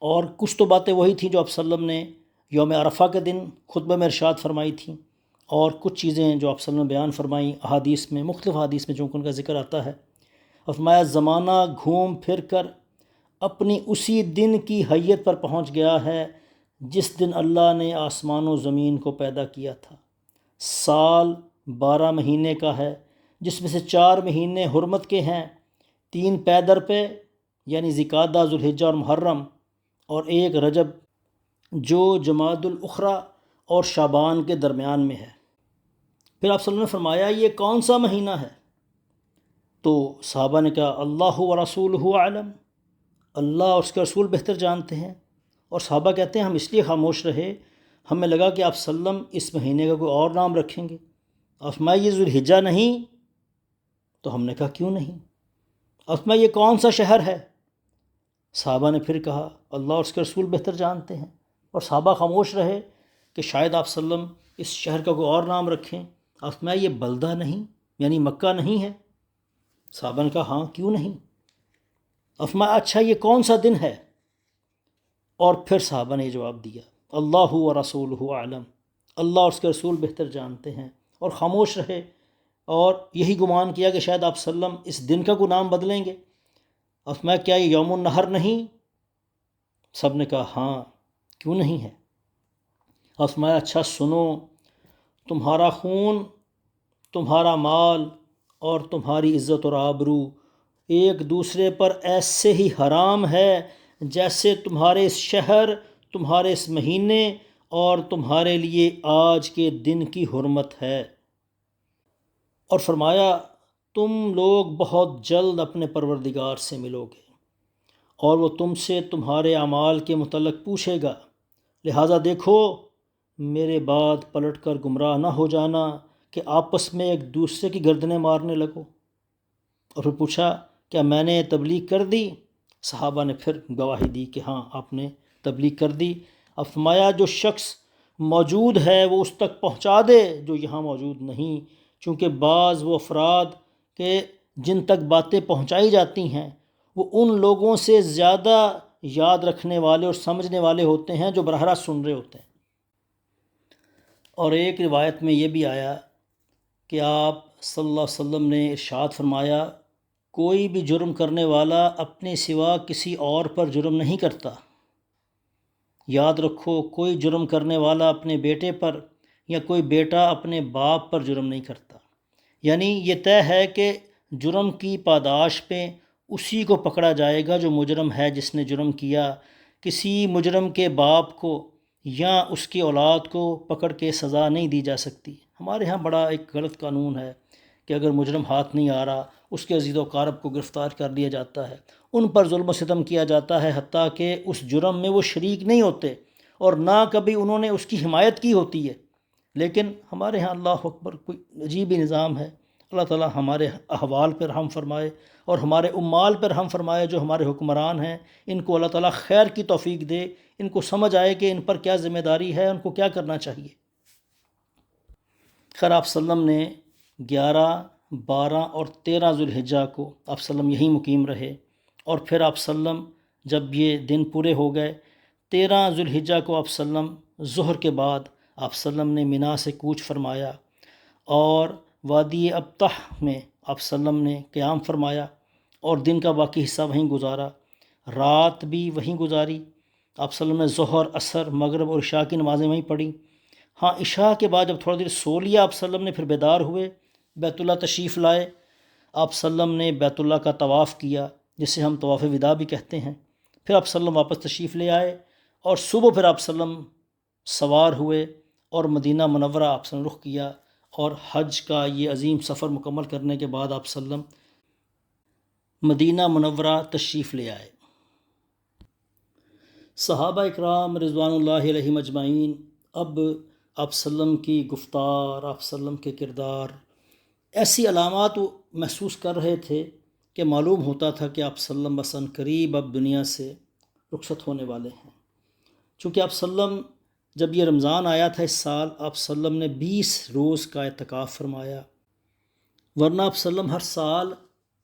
اور کچھ تو باتیں وہی تھیں جو آپ صلی اللہ علیہ وسلم نے یوم عرفہ کے دن خطبہ میں ارشاد فرمائی تھیں، اور کچھ چیزیں جو آپ صلی اللہ علیہ وسلم نے بیان فرمائیں احادیث میں، مختلف احادیث میں چونکہ ان کا ذکر آتا ہے۔ اور فرمایا زمانہ گھوم پھر کر اپنی اسی دن کی حیت پر پہنچ گیا ہے جس دن اللہ نے آسمان و زمین کو پیدا کیا تھا۔ سال 12 مہینے کا ہے، جس میں سے 4 مہینے حرمت کے ہیں، 3 پیدر پہ یعنی ذوالقعدہ، ذوالحجہ اور محرم، اور 1 رجب جو جمادی الاخری اور شعبان کے درمیان میں ہے۔ پھر آپ صلی اللہ علیہ وسلم نے فرمایا یہ کون سا مہینہ ہے؟ تو صحابہ نے کہا اللہ و رسولہ اعلم، اللہ اور اس کے رسول بہتر جانتے ہیں۔ اور صحابہ کہتے ہیں ہم اس لیے خاموش رہے، ہمیں لگا کہ آپ صلی اللہ علیہ وسلم اس مہینے کا کوئی اور نام رکھیں گے۔ آپ فرمایا یہ ذوالحجہ نہیں؟ تو ہم نے کہا کیوں نہیں؟ آپ فرمایا یہ کون سا شہر ہے؟ صحابہ نے پھر کہا اللہ اور اس کے رسول بہتر جانتے ہیں، اور صحابہ خاموش رہے کہ شاید آپ صلی اللہ علیہ وسلم اس شہر کا کوئی اور نام رکھیں۔ آپ فرمایا یہ بلدہ نہیں یعنی مکہ نہیں ہے؟ صحابہ نے کہا ہاں کیوں نہیں؟ آپ فرمایا اچھا یہ کون سا دن ہے؟ اور پھر صحابہ نے یہ جواب دیا اللہ و رسولہ اعلم، اللہ اور اس کے رسول بہتر جانتے ہیں، اور خاموش رہے، اور یہی گمان کیا کہ شاید آپ صلی اللہ علیہ وسلم اس دن کا کوئی نام بدلیں گے۔ آپ فرمایا کیا یہ یوم النحر نہیں؟ سب نے کہا ہاں کیوں نہیں ہے؟ اور فرمایا اچھا سنو، تمہارا خون، تمہارا مال اور تمہاری عزت اور آبرو ایک دوسرے پر ایسے ہی حرام ہے جیسے تمہارے اس شہر، تمہارے اس مہینے اور تمہارے لیے آج کے دن کی حرمت ہے۔ اور فرمایا تم لوگ بہت جلد اپنے پروردگار سے ملو گے اور وہ تم سے تمہارے اعمال کے متعلق پوچھے گا، لہٰذا دیکھو میرے بعد پلٹ کر گمراہ نہ ہو جانا کہ آپس میں ایک دوسرے کی گردنیں مارنے لگو۔ اور پھر پوچھا کیا میں نے تبلیغ کر دی؟ صحابہ نے پھر گواہی دی کہ ہاں آپ نے تبلیغ کر دی۔ اب فرمایا جو شخص موجود ہے وہ اس تک پہنچا دے جو یہاں موجود نہیں، چونکہ بعض وہ افراد کہ جن تک باتیں پہنچائی جاتی ہیں وہ ان لوگوں سے زیادہ یاد رکھنے والے اور سمجھنے والے ہوتے ہیں جو براہ راست سن رہے ہوتے ہیں۔ اور ایک روایت میں یہ بھی آیا کہ آپ صلی اللہ علیہ وسلم نے ارشاد فرمایا کوئی بھی جرم کرنے والا اپنے سوا کسی اور پر جرم نہیں کرتا۔ یاد رکھو کوئی جرم کرنے والا اپنے بیٹے پر یا کوئی بیٹا اپنے باپ پر جرم نہیں کرتا، یعنی یہ طے ہے کہ جرم کی پاداش پہ اسی کو پکڑا جائے گا جو مجرم ہے، جس نے جرم کیا۔ کسی مجرم کے باپ کو یا اس کی اولاد کو پکڑ کے سزا نہیں دی جا سکتی۔ ہمارے ہاں بڑا ایک غلط قانون ہے کہ اگر مجرم ہاتھ نہیں آ رہا اس کے عزیز و اقارب کو گرفتار کر لیا جاتا ہے، ان پر ظلم و ستم کیا جاتا ہے، حتیٰ کہ اس جرم میں وہ شریک نہیں ہوتے اور نہ کبھی انہوں نے اس کی حمایت کی ہوتی ہے۔ لیکن ہمارے ہاں اللہ اکبر کوئی عجیب ہی نظام ہے۔ اللہ تعالیٰ ہمارے احوال پر رحم فرمائے اور ہمارے عمال پر رحم فرمائے جو ہمارے حکمران ہیں، ان کو اللہ تعالیٰ خیر کی توفیق دے، ان کو سمجھ آئے کہ ان پر کیا ذمہ داری ہے، ان کو کیا کرنا چاہیے۔ خیر آپ صلی اللہ علیہ وسلم نے 11، 12 اور 13 ذو الحجہ کو آپ صلی اللہ علیہ وسلم یہیں مقیم رہے، اور پھر آپ صلی اللہ علیہ وسلم جب یہ دن پورے ہو گئے 13 ذو الحجہ کو آپ صلی اللہ علیہ وسلم ظہر کے بعد آپ صلی اللہ علیہ وسلم نے منا سے کوچ فرمایا اور وادی ابطح میں آپ صلی اللہ علیہ وسلم نے قیام فرمایا اور دن کا باقی حصہ وہیں گزارا، رات بھی وہیں گزاری۔ آپ صلی اللہ علیہ وسلم نے ظہر، عصر، مغرب اور عشاء کی نمازیں وہیں پڑھی۔ ہاں عشاء کے بعد جب تھوڑا دیر سو لیا آپ صلی اللہ علیہ وسلم نے، پھر بیدار ہوئے، بیت اللہ تشریف لائے، آپ صلی اللہ علیہ وسلم نے بیت اللہ کا طواف کیا جسے ہم طواف وداع بھی کہتے ہیں، پھر آپ صلی اللہ علیہ وسلم واپس تشریف لے آئے اور صبح پھر آپ صلی اللہ علیہ وسلم سوار ہوئے اور مدینہ منورہ آپ صلی اللہ علیہ وسلم رخ کیا، اور حج کا یہ عظیم سفر مکمل کرنے کے بعد آپ صلی اللہ علیہ وسلم مدینہ منورہ تشریف لے آئے۔ صحابہ اکرام رضوان اللہ علیہم اجمعین اب آپ صلی اللہ علیہ وسلم کی گفتار، آپ صلی اللہ علیہ وسلم کے کردار، ایسی علامات وہ محسوس کر رہے تھے کہ معلوم ہوتا تھا کہ آپ صلی اللہ علیہ وسلم قریب اب دنیا سے رخصت ہونے والے ہیں۔ چونکہ آپ صلی اللہ علیہ وسلم جب یہ رمضان آیا تھا اس سال، آپ صلی اللہ علیہ وسلم نے 20 روز کا اعتکاف فرمایا، ورنہ آپ صلی اللہ علیہ وسلم ہر سال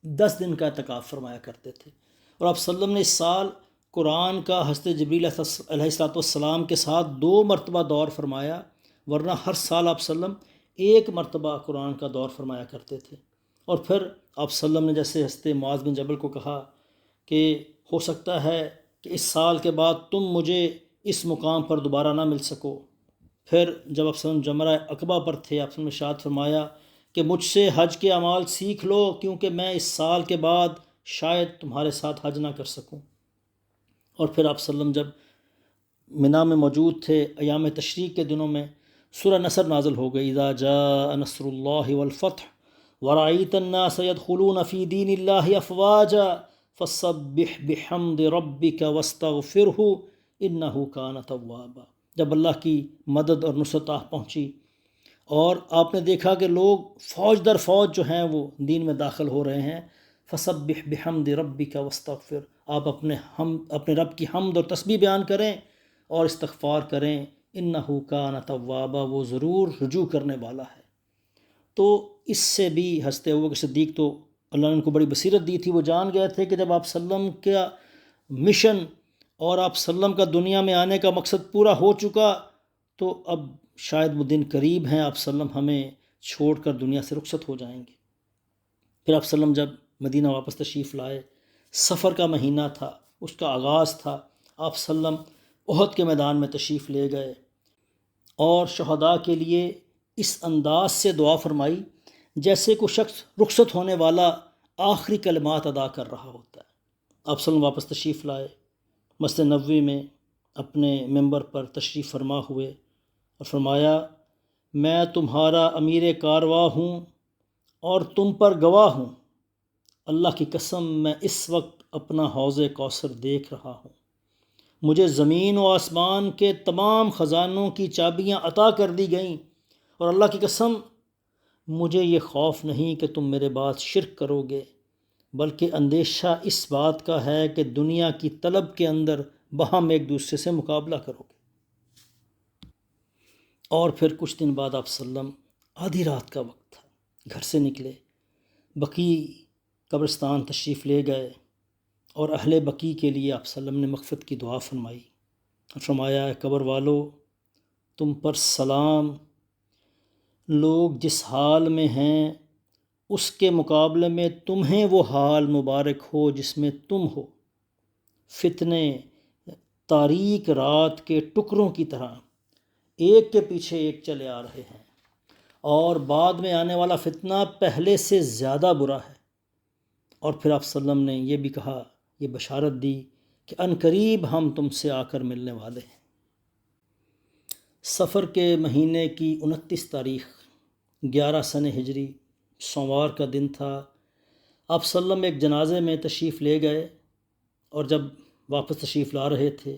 10 دن کا اعتکاف فرمایا کرتے تھے۔ اور آپ صلی اللہ علیہ وسلم نے اس سال قرآن کا حضرت جبریل علیہ السلام کے ساتھ 2 مرتبہ دور فرمایا، ورنہ ہر سال آپ صلی اللہ علیہ وسلم 1 مرتبہ قرآن کا دور فرمایا کرتے تھے۔ اور پھر آپ صلی اللہ علیہ وسلم نے جیسے حضرت معاذ بن جبل کو کہا کہ ہو سکتا ہے کہ اس سال کے بعد تم مجھے اس مقام پر دوبارہ نہ مل سکو۔ پھر جب آپ صلی اللہ علیہ وسلم جمرہ عقبہ پر تھے، آپ صلی اللہ علیہ وسلم نے ارشاد فرمایا کہ مجھ سے حج کے اعمال سیکھ لو، کیونکہ میں اس سال کے بعد شاید تمہارے ساتھ حج نہ کر سکوں۔ اور پھر آپ صلی اللہ علیہ وسلم جب منا میں موجود تھے ایام تشریق کے دنوں میں سورہ نصر نازل ہو گئی، اذا جاء نصر اللہ والفتح ورأیت الناس يدخلون فی دین اللہ افواجا فسبح بحمد ربک واستغفرہ انہ کان توابا۔ جب اللہ کی مدد اور نصرت آ پہنچی اور آپ نے دیکھا کہ لوگ فوج در فوج جو ہیں وہ دین میں داخل ہو رہے ہیں، فسبح بحمد ربک واستغفر، آپ اپنے رب کی حمد اور تسبیح بیان کریں اور استغفار کریں، انہ کان توابا، وہ ضرور رجوع کرنے والا ہے۔ تو اس سے بھی حضرت ابوبکر صدیق تو اللہ نے ان کو بڑی بصیرت دی تھی، وہ جان گئے تھے کہ جب آپ صلی اللہ علیہ وسلم کا مشن اور آپ صلی اللہ علیہ وسلم کا دنیا میں آنے کا مقصد پورا ہو چکا تو اب شاید وہ دن قریب ہیں، آپ صلی اللہ علیہ وسلم ہمیں چھوڑ کر دنیا سے رخصت ہو جائیں گے۔ پھر آپ صلی اللہ علیہ وسلم جب مدینہ واپس تشریف لائے، سفر کا مہینہ تھا، اس کا آغاز تھا، آپ صلی اللہ علیہ وسلم احد کے میدان میں تشریف لے گئے اور شہداء کے لیے اس انداز سے دعا فرمائی جیسے کوئی شخص رخصت ہونے والا آخری کلمات ادا کر رہا ہوتا ہے۔ آپ صلی اللہ علیہ وسلم واپس تشریف لائے، مسجد نبوی میں اپنے ممبر پر تشریف فرما ہوئے اور فرمایا، میں تمہارا امیر کارواں ہوں اور تم پر گواہ ہوں، اللہ کی قسم میں اس وقت اپنا حوض کوثر دیکھ رہا ہوں، مجھے زمین و آسمان کے تمام خزانوں کی چابیاں عطا کر دی گئیں، اور اللہ کی قسم مجھے یہ خوف نہیں کہ تم میرے بعد شرک کرو گے، بلکہ اندیشہ اس بات کا ہے کہ دنیا کی طلب کے اندر باہم ایک دوسرے سے مقابلہ کرو گے۔ اور پھر کچھ دن بعد آپ صلی اللہ علیہ وسلم آدھی رات کا وقت تھا، گھر سے نکلے، بقیع قبرستان تشریف لے گئے اور اہل بقیع کے لیے آپ صلی اللہ علیہ وسلم نے مغفرت کی دعا فرمائی اور فرمایا، اے قبر والو، تم پر سلام، لوگ جس حال میں ہیں اس کے مقابلے میں تمہیں وہ حال مبارک ہو جس میں تم ہو، فتنے تاریک رات کے ٹکڑوں کی طرح ایک کے پیچھے ایک چلے آ رہے ہیں، اور بعد میں آنے والا فتنہ پہلے سے زیادہ برا ہے۔ اور پھر آپ صلی اللہ علیہ وسلم نے یہ بھی کہا، یہ بشارت دی کہ عنقریب ہم تم سے آ کر ملنے والے ہیں۔ صفر کے مہینے کی 29 تاریخ 11 سن ہجری سوموار کا دن تھا۔ آپ صلی اللہ علیہ وسلم ایک جنازے میں تشریف لے گئے، اور جب واپس تشریف لا رہے تھے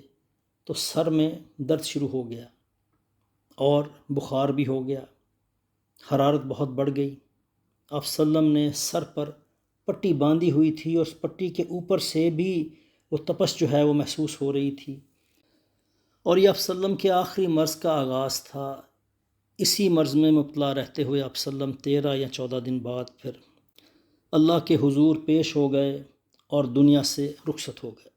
تو سر میں درد شروع ہو گیا اور بخار بھی ہو گیا، حرارت بہت بڑھ گئی۔ آپ صلی اللہ علیہ وسلم نے سر پر پٹی باندھی ہوئی تھی اور اس پٹی کے اوپر سے بھی وہ تپش جو ہے وہ محسوس ہو رہی تھی، اور یہ آپ صلی اللہ علیہ وسلم کے آخری مرض کا آغاز تھا۔ اسی مرض میں مبتلا رہتے ہوئے آپ صلی اللہ علیہ وسلم 13 یا 14 دن بعد پھر اللہ کے حضور پیش ہو گئے اور دنیا سے رخصت ہو گئے۔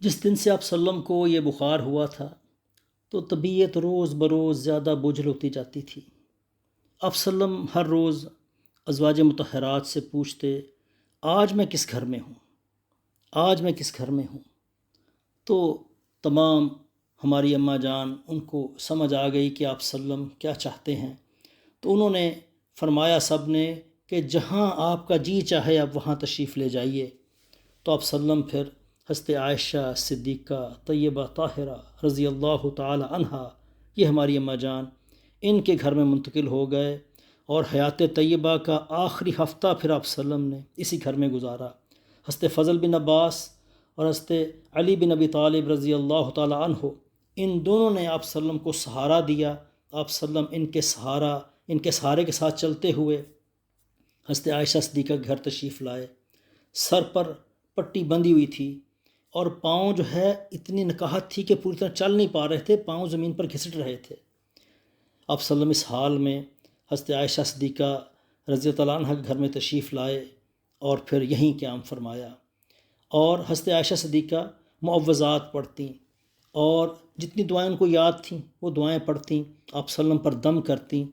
جس دن سے آپ صلی اللہ علیہ وسلم کو یہ بخار ہوا تھا تو طبیعت روز بروز زیادہ بوجھل ہوتی جاتی تھی۔ آپ صلی اللہ علیہ وسلم ہر روز ازواج مطہرات سے پوچھتے، آج میں کس گھر میں ہوں، آج میں کس گھر میں ہوں؟ تو تمام ہماری اماں جان ان کو سمجھ آ گئی کہ آپ صلی اللہ علیہ وسلم کیا چاہتے ہیں، تو انہوں نے فرمایا سب نے کہ جہاں آپ کا جی چاہے آپ وہاں تشریف لے جائیے۔ تو آپ صلی اللہ علیہ وسلم پھر حضرت عائشہ صدیقہ طیبہ طاہرہ رضی اللہ تعالی عنہا، یہ ہماری اماں جان، ان کے گھر میں منتقل ہو گئے، اور حیات طیبہ کا آخری ہفتہ پھر آپ صلی اللہ علیہ وسلم نے اسی گھر میں گزارا۔ حضرت فضل بن عباس اور حضرت علی بن ابی طالب رضی اللہ تعالی عنہ، ان دونوں نے آپ صلی اللہ علیہ وسلم کو سہارا دیا۔ آپ صلی اللہ علیہ وسلم ان کے سہارے کے ساتھ چلتے ہوئے حضرت عائشہ صدیقہ کے گھر تشریف لائے۔ سر پر پٹی بندھی ہوئی تھی اور پاؤں جو ہے اتنی نکاہت تھی کہ پوری طرح چل نہیں پا رہے تھے، پاؤں زمین پر گھسٹ رہے تھے۔ آپ صلی اللہ علیہ وسلم اس حال میں حضرت عائشہ صدیقہ رضی اللہ عنہا کے گھر میں تشریف لائے اور پھر یہیں قیام فرمایا، اور حضرت عائشہ صدیقہ معوذات پڑھتیں اور جتنی دعائیں ان کو یاد تھیں وہ دعائیں پڑھتیں، آپ صلی اللہ علیہ وسلم پر دم کرتیں،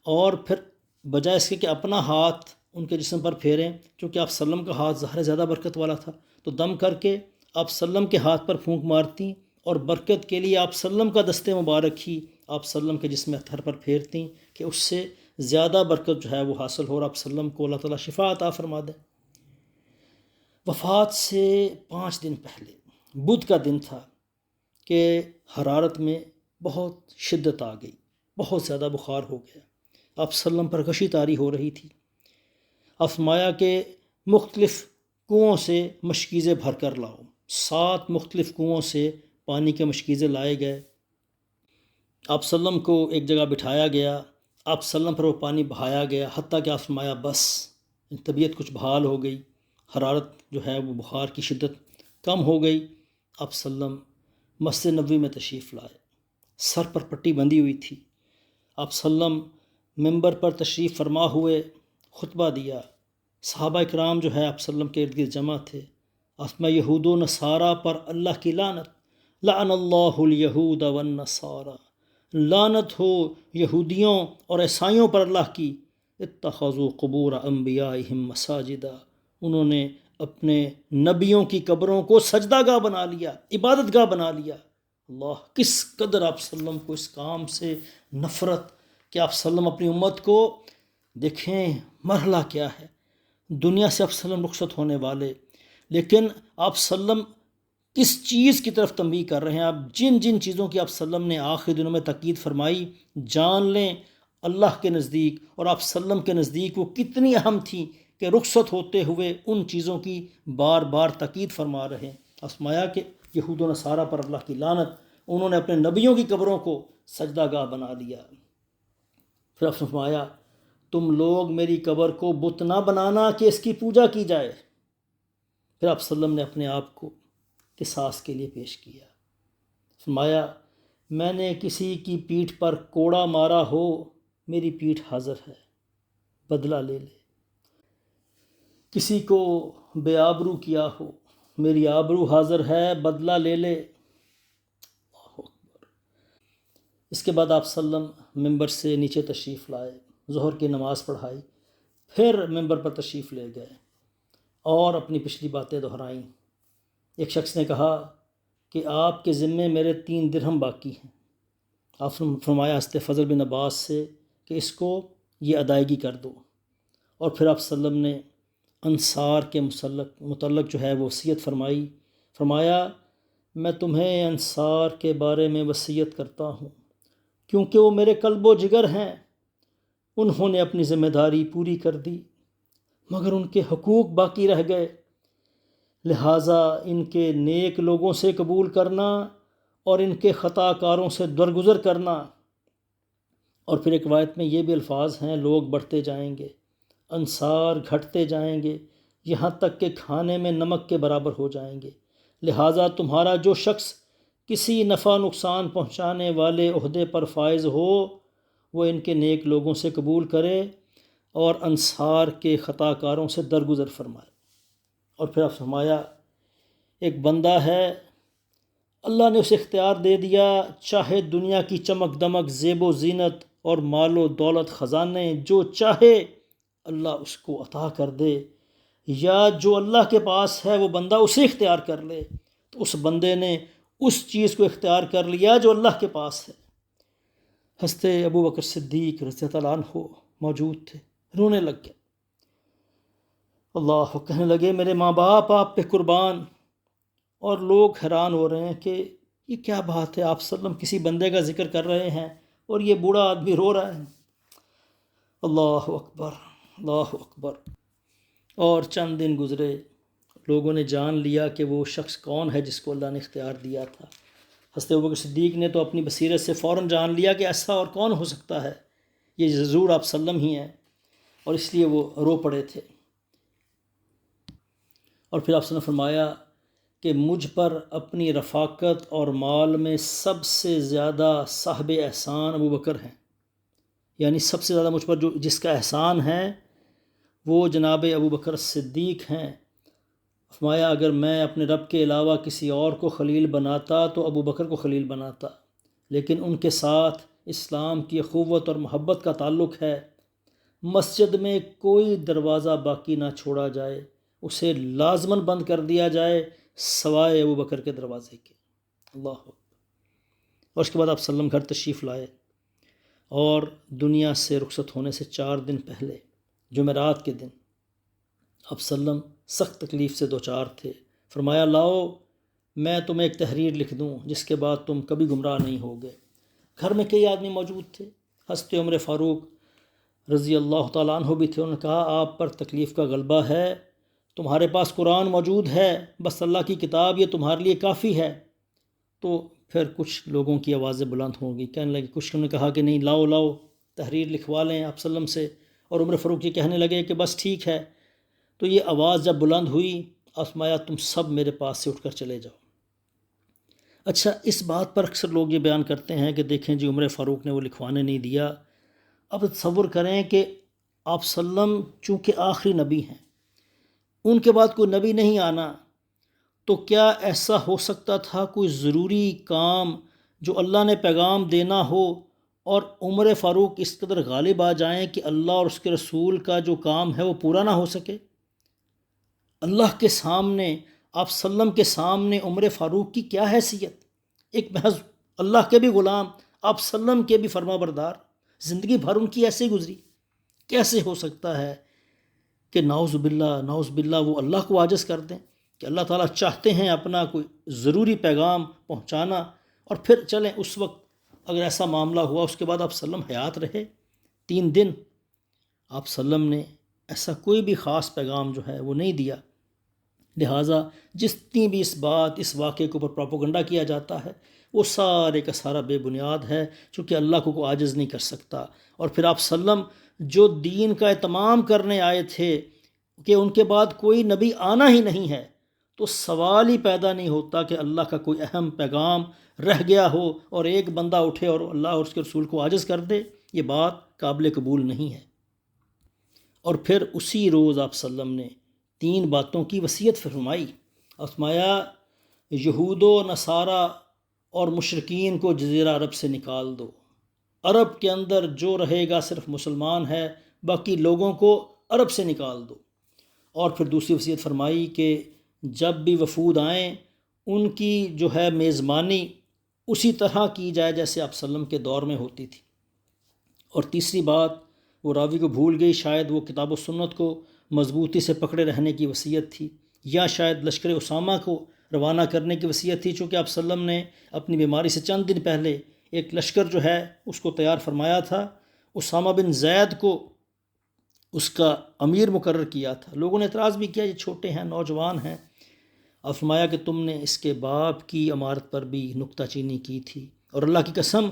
اور پھر بجائے اس کے کہ اپنا ہاتھ ان کے جسم پر پھیریں، چونکہ آپ صلی اللہ علیہ وسلم کا ہاتھ ظاہر زیادہ برکت والا تھا، تو دم کر کے آپ صلی اللہ علیہ وسلم کے ہاتھ پر پھونک مارتیں، اور برکت کے لیے آپ صلی اللہ علیہ وسلم کا دست مبارک ہی آپ صلی اللہ علیہ وسلم کے جسم اطہر پر پھیرتیں کہ اس سے زیادہ برکت جو ہے وہ حاصل ہو، اور آپ صلی اللہ علیہ وسلم کو اللہ تعالیٰ شفا عطا فرما دے۔ وفات سے 5 دن پہلے بدھ کا دن تھا کہ حرارت میں بہت شدت آ گئی، بہت زیادہ بخار ہو گیا، آپ صلی اللہ علیہ وسلم پر غشی طاری ہو رہی تھی۔ آپ فرمایا کہ مختلف کنوؤں سے مشکیزیں بھر کر لاؤ، 7 مختلف کنوؤں سے پانی کے مشکیزیں لائے گئے، آپ صلی اللہ علیہ وسلم کو ایک جگہ بٹھایا گیا، آپ صلی اللہ علیہ وسلم پر وہ پانی بہایا گیا، حتیٰ کہ آپ فرمایا بس طبیعت کچھ بحال ہو گئی، حرارت جو ہے وہ بخار کی شدت کم ہو گئی۔ آپ صلی اللہ علیہ وسلم مسجد نبوی میں تشریف لائے، سر پر پٹی بندھی ہوئی تھی، آپ صلی اللہ علیہ وسلم ممبر پر تشریف فرما ہوئے خطبہ دیا، صحابہ اکرام جو ہے آپ صلی اللہ علیہ وسلم کے ارد گرد جمع تھے، اسماء یہود و نصارہ پر اللہ کی لعنت، لعن اللہ الیہود والنصارى، لعنت ہو یہودیوں اور عیسائیوں پر اللہ کی، اتخذوا قبور انبیائہم مساجدا، انہوں نے اپنے نبیوں کی قبروں کو سجدہ گاہ بنا لیا، عبادت گاہ بنا لیا۔ اللہ، کس قدر آپ وسلم کو اس کام سے نفرت کہ آپ وسلم اپنی امت کو، دیکھیں مرحلہ کیا ہے، دنیا سے آپ وسلم رخصت ہونے والے، لیکن آپ وسلم کس چیز کی طرف تنبیہ کر رہے ہیں؟ آپ جن جن چیزوں کی آپ وسلم نے آخری دنوں میں تاکید فرمائی، جان لیں اللہ کے نزدیک اور آپ وسلم کے نزدیک وہ کتنی اہم تھیں کہ رخصت ہوتے ہوئے ان چیزوں کی بار بار تاکید فرما رہے ہیں۔ فرمایا کہ یہود و نصارہ پر اللہ کی لعنت، انہوں نے اپنے نبیوں کی قبروں کو سجدہ گاہ بنا لیا۔ پھر آپ نے فرمایا تم لوگ میری قبر کو بت نہ بنانا کہ اس کی پوجا کی جائے۔ پھر آپ وسلم نے اپنے آپ کو قصاص کے لیے پیش کیا، فرمایا میں نے کسی کی پیٹھ پر کوڑا مارا ہو، میری پیٹھ حاضر ہے، بدلہ لے لے۔ کسی کو بے آبرو کیا ہو، میری آبرو حاضر ہے، بدلہ لے لے۔ اللہ اکبر۔ اس کے بعد آپ وسلم ممبر سے نیچے تشریف لائے، ظہر کی نماز پڑھائی، پھر ممبر پر تشریف لے گئے اور اپنی پچھلی باتیں دہرائیں۔ ایک شخص نے کہا کہ آپ کے ذمے میرے 3 درہم باقی ہیں۔ آپ نے فرمایا حضرت فضل بن عباس سے کہ اس کو یہ ادائیگی کر دو، اور پھر آپ وسلم نے انصار کے متعلق جو ہے وہ وصیت فرمائی، فرمایا میں تمہیں انصار کے بارے میں وصیت کرتا ہوں کیونکہ وہ میرے قلب و جگر ہیں، انہوں نے اپنی ذمہ داری پوری کر دی مگر ان کے حقوق باقی رہ گئے، لہٰذا ان کے نیک لوگوں سے قبول کرنا اور ان کے خطا کاروں سے درگزر کرنا۔ اور پھر ایک روایت میں یہ بھی الفاظ ہیں، لوگ بڑھتے جائیں گے، انصار گھٹتے جائیں گے، یہاں تک کہ کھانے میں نمک کے برابر ہو جائیں گے، لہٰذا تمہارا جو شخص کسی نفع نقصان پہنچانے والے عہدے پر فائز ہو وہ ان کے نیک لوگوں سے قبول کرے اور انصار کے خطا کاروں سے درگزر فرمائے۔ اور پھر آپ فرمایا ایک بندہ ہے، اللہ نے اسے اختیار دے دیا، چاہے دنیا کی چمک دمک، زیب و زینت اور مال و دولت، خزانے، جو چاہے اللہ اس کو عطا کر دے، یا جو اللہ کے پاس ہے وہ بندہ اسے اختیار کر لے، تو اس بندے نے اس چیز کو اختیار کر لیا جو اللہ کے پاس ہے۔ حضرت ابو بکر صدیق رضی اللہ عنہ موجود تھے، رونے لگ گئے، اللہ، کہنے لگے میرے ماں باپ آپ پہ قربان۔ اور لوگ حیران ہو رہے ہیں کہ یہ کیا بات ہے، آپ وسلم کسی بندے کا ذکر کر رہے ہیں اور یہ بوڑھا آدمی رو رہا ہے۔ اللہ اکبر، اللہ اکبر۔ اور چند دن گزرے، لوگوں نے جان لیا کہ وہ شخص کون ہے جس کو اللہ نے اختیار دیا تھا۔ حضرت ابوبکر صدیق نے تو اپنی بصیرت سے فوراً جان لیا کہ ایسا اور کون ہو سکتا ہے، یہ ضرور آپ وسلم ہی ہیں، اور اس لیے وہ رو پڑے تھے۔ اور پھر آپ وسلم نے فرمایا کہ مجھ پر اپنی رفاقت اور مال میں سب سے زیادہ صاحب احسان ابو بکر ہیں، یعنی سب سے زیادہ مجھ پر جس کا احسان ہے وہ جناب ابو بکر صدیق ہیں۔ فرمایا اگر میں اپنے رب کے علاوہ کسی اور کو خلیل بناتا تو ابو بکر کو خلیل بناتا، لیکن ان کے ساتھ اسلام کی اخوت اور محبت کا تعلق ہے۔ مسجد میں کوئی دروازہ باقی نہ چھوڑا جائے، اسے لازماً بند کر دیا جائے سوائے ابو بکر کے دروازے کے۔ اللہ اکبر۔ اور اس کے بعد آپ وسلم گھر تشریف لائے، اور دنیا سے رخصت ہونے سے 4 دن پہلے جمعرات کے دن آپ وسلم سخت تکلیف سے دوچار تھے۔ فرمایا لاؤ میں تمہیں ایک تحریر لکھ دوں جس کے بعد تم کبھی گمراہ نہیں ہوگے۔ گھر میں کئی آدمی موجود تھے، حضرت عمر فاروق رضی اللہ تعالیٰ عنہ بھی تھے۔ انہوں نے کہا آپ پر تکلیف کا غلبہ ہے، تمہارے پاس قرآن موجود ہے، بس اللہ کی کتاب یہ تمہارے لیے کافی ہے۔ تو پھر کچھ لوگوں کی آوازیں بلند ہوں گی، کہنے لگے، کچھ نے کہا کہ نہیں لاؤ لاؤ تحریر لکھوا لیں آپ وسلم سے، اور عمر فاروق جی کہنے لگے کہ بس ٹھیک ہے۔ تو یہ آواز جب بلند ہوئی، فرمایا تم سب میرے پاس سے اٹھ کر چلے جاؤ۔ اچھا، اس بات پر اکثر لوگ یہ بیان کرتے ہیں کہ دیکھیں جی عمر فاروق نے وہ لکھوانے نہیں دیا۔ اب تصور کریں کہ آپ وسلم چونکہ آخری نبی ہیں، ان کے بعد کوئی نبی نہیں آنا، تو کیا ایسا ہو سکتا تھا کوئی ضروری کام جو اللہ نے پیغام دینا ہو اور عمر فاروق اس قدر غالب آ جائیں کہ اللہ اور اس کے رسول کا جو کام ہے وہ پورا نہ ہو سکے؟ اللہ کے سامنے، آپ وسلم کے سامنے عمر فاروق کی کیا حیثیت؟ ایک محض اللہ کے بھی غلام، آپ وسلم کے بھی فرما بردار، زندگی بھر ان کی ایسے گزری. کیسے ہو سکتا ہے کہ نعوذ باللہ وہ اللہ کو عاجز کر دیں کہ اللہ تعالیٰ چاہتے ہیں اپنا کوئی ضروری پیغام پہنچانا، اور پھر چلیں اس وقت اگر ایسا معاملہ ہوا اس کے بعد آپ وسلم حیات رہے 3 دن، آپ وسلم نے ایسا کوئی بھی خاص پیغام جو ہے وہ نہیں دیا. لہٰذا جتنی بھی اس واقعے کے اوپر پروپیگنڈا کیا جاتا ہے وہ سارے کا سارا بے بنیاد ہے، چونکہ اللہ کو کوئی عاجز نہیں کر سکتا. اور پھر آپ وسلم جو دین کا اہتمام کرنے آئے تھے کہ ان کے بعد کوئی نبی آنا ہی نہیں ہے، تو سوال ہی پیدا نہیں ہوتا کہ اللہ کا کوئی اہم پیغام رہ گیا ہو اور ایک بندہ اٹھے اور اللہ اور اس کے رسول کو عاجز کر دے. یہ بات قابل قبول نہیں ہے. اور پھر اسی روز آپ وسلم نے 3 باتوں کی وصیت فرمائی. فرمایا یہود و نصارہ اور مشرکین کو جزیرہ عرب سے نکال دو، عرب کے اندر جو رہے گا صرف مسلمان ہے، باقی لوگوں کو عرب سے نکال دو. اور پھر دوسری وصیت فرمائی کہ جب بھی وفود آئیں ان کی جو ہے میزبانی اسی طرح کی جائے جیسے آپ وسلم کے دور میں ہوتی تھی. اور تیسری بات وہ راوی کو بھول گئی، شاید وہ کتاب و سنت کو مضبوطی سے پکڑے رہنے کی وصیت تھی، یا شاید لشکر اسامہ کو روانہ کرنے کی وصیت تھی، چونکہ آپ وسلم نے اپنی بیماری سے چند دن پہلے ایک لشکر جو ہے اس کو تیار فرمایا تھا. اسامہ بن زید کو اس کا امیر مقرر کیا تھا. لوگوں نے اعتراض بھی کیا یہ چھوٹے ہیں، نوجوان ہیں. اور فرمایا کہ تم نے اس کے باپ کی امارت پر بھی نکتہ چینی کی تھی، اور اللہ کی قسم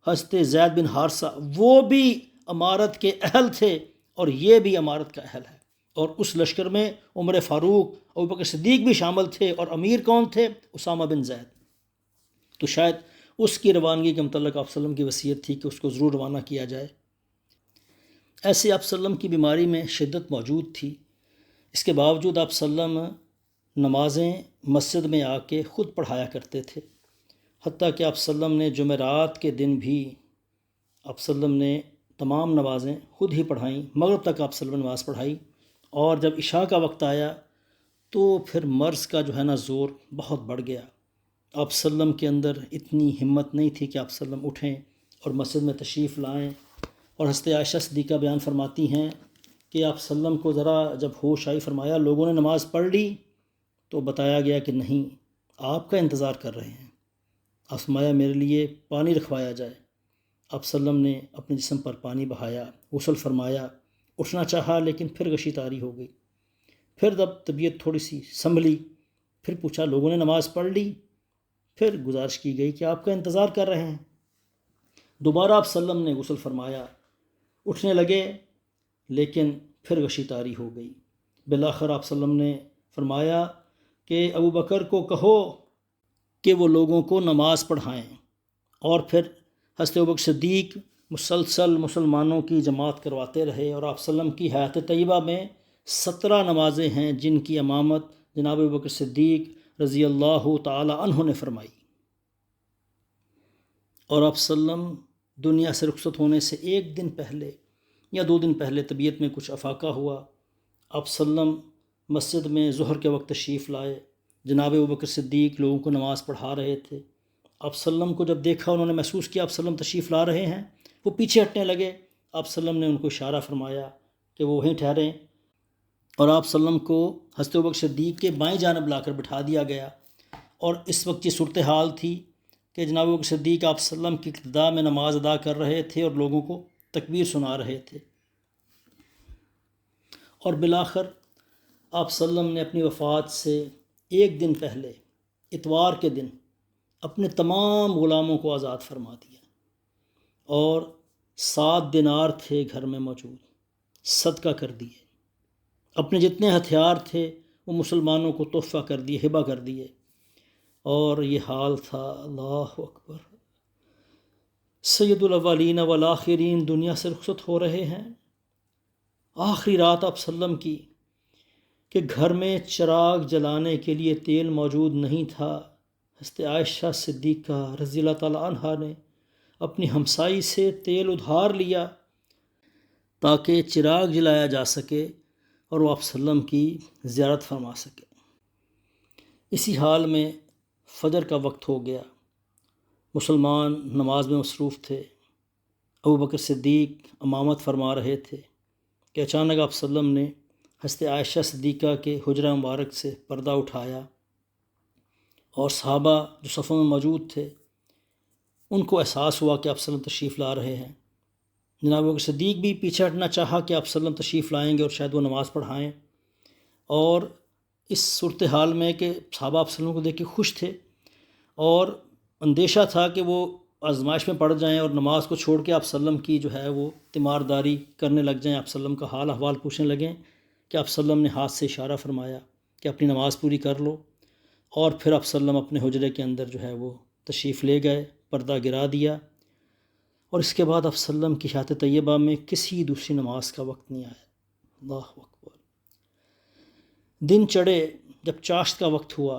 حضرت زید بن حارثہ وہ بھی امارت کے اہل تھے اور یہ بھی امارت کا اہل ہے. اور اس لشکر میں عمر فاروق، ابوبکر صدیق بھی شامل تھے، اور امیر کون تھے؟ اسامہ بن زید. تو شاید اس کی روانگی کے متعلق آپ وسلم کی وصیت تھی کہ اس کو ضرور روانہ کیا جائے. ایسے آپ وسلم کی بیماری میں شدت موجود تھی، اس کے باوجود آپ وسلم نمازیں مسجد میں آ کے خود پڑھایا کرتے تھے. حتیٰ کہ آپ وسلم نے جمعرات کے دن بھی آپ وسلم نے تمام نمازیں خود ہی پڑھائیں، مغرب تک آپ وسلم نے نماز پڑھائی. اور جب عشاء کا وقت آیا تو پھر مرض کا جو ہے نا زور بہت بڑھ گیا. آپ وسلم کے اندر اتنی ہمت نہیں تھی کہ آپ وسلم اٹھیں اور مسجد میں تشریف لائیں. اور حضرت عائشہ صدیقہ بیان فرماتی ہیں کہ آپ وسلم کو ذرا جب ہوش آئی، فرمایا لوگوں نے نماز پڑھ لی، تو بتایا گیا کہ نہیں، آپ کا انتظار کر رہے ہیں. آپ فرمایا میرے لیے پانی رکھوایا جائے. آپ وسلم نے اپنے جسم پر پانی بہایا، غسل فرمایا، اٹھنا چاہا لیکن پھر غشی طاری ہو گئی. پھر جب طبیعت تھوڑی سی سنبھلی، پھر پوچھا لوگوں نے نماز پڑھ لی؟ پھر گزارش کی گئی کہ آپ کا انتظار کر رہے ہیں. دوبارہ آپ وسلم نے غسل فرمایا، اٹھنے لگے لیکن پھر غشی طاری ہو گئی. بالآخر آپ وسلم نے فرمایا کہ ابو بکر کو کہو کہ وہ لوگوں کو نماز پڑھائیں. اور پھر حضرت ابوبکر صدیق مسلسل مسلمانوں کی جماعت کرواتے رہے. اور آپ وسلم کی حیات طیبہ میں 17 نمازیں ہیں جن کی امامت جناب ابوبکر صدیق رضی اللہ تعالی عنہ نے فرمائی. اور آپ وسلم دنیا سے رخصت ہونے سے 1 دن پہلے یا 2 دن پہلے طبیعت میں کچھ افاقہ ہوا. آپ وسلم مسجد میں ظہر کے وقت تشریف لائے. جناب ابوبکر صدیق لوگوں کو نماز پڑھا رہے تھے. آپ وسلم کو جب دیکھا، انہوں نے محسوس کیا آپ وسلم تشریف لا رہے ہیں، وہ پیچھے ہٹنے لگے. آپ وسلم نے ان کو اشارہ فرمایا کہ وہ وہیں ٹھہریں، اور آپ وسلم کو حضرت ابوبکر صدیق کے بائیں جانب لا کر بٹھا دیا گیا. اور اس وقت یہ صورتحال تھی کہ جناب ابوبکر صدیق آپ وسلم کی ابتدا میں نماز ادا کر رہے تھے اور لوگوں کو تکبیر سنا رہے تھے. اور بالآخر آپ وسلم نے اپنی وفات سے 1 دن پہلے اتوار کے دن اپنے تمام غلاموں کو آزاد فرما دیا، اور 7 دینار تھے گھر میں موجود، صدقہ کر دیے. اپنے جتنے ہتھیار تھے وہ مسلمانوں کو تحفہ کر دیے، ہبہ کر دیے. اور یہ حال تھا، اللہ اکبر، سید الاولین والآخرین دنیا سے رخصت ہو رہے ہیں. آخری رات آپ وسلم کی کہ گھر میں چراغ جلانے کے لیے تیل موجود نہیں تھا. حضرت عائشہ صدیقہ رضی اللہ تعالی عنہا نے اپنی ہمسائی سے تیل ادھار لیا تاکہ چراغ جلایا جا سکے اور وہ آپ وسلم کی زیارت فرما سکے. اسی حال میں فجر کا وقت ہو گیا. مسلمان نماز میں مصروف تھے، ابو بکر صدیق امامت فرما رہے تھے کہ اچانک آپ صلی اللہ علیہ وسلم نے حضرت عائشہ صدیقہ کے حجرہ مبارک سے پردہ اٹھایا اور صحابہ جو صفوں میں موجود تھے ان کو احساس ہوا کہ آپ صلی اللہ علیہ وسلم تشریف لا رہے ہیں۔ جناب ابو بکر صدیق بھی پیچھے ہٹنا چاہا کہ آپ صلی اللہ علیہ وسلم تشریف لائیں گے اور شاید وہ نماز پڑھائیں، اور اس صورتحال میں کہ صحابہ آپ صلی اللہ علیہ وسلم کو دیکھ کے خوش تھے اور اندیشہ تھا کہ وہ آزمائش میں پڑ جائیں اور نماز کو چھوڑ کے آپ صلی اللہ علیہ وسلم کی جو ہے وہ تیمارداری کرنے لگ جائیں، آپ صلی اللہ علیہ وسلم کا حال احوال پوچھنے لگیں، کہ آپ صلی اللہ علیہ وسلم نے ہاتھ سے اشارہ فرمایا کہ اپنی نماز پوری کر لو، اور پھر آپ صلی اللہ علیہ وسلم اپنے حجرے کے اندر جو ہے وہ تشریف لے گئے، پردہ گرا دیا، اور اس کے بعد آپ صلی اللہ علیہ وسلم کی حیات طیبہ میں کسی دوسری نماز کا وقت نہیں آیا۔ اللہ اکبر۔ دن چڑھے، جب چاشت کا وقت ہوا،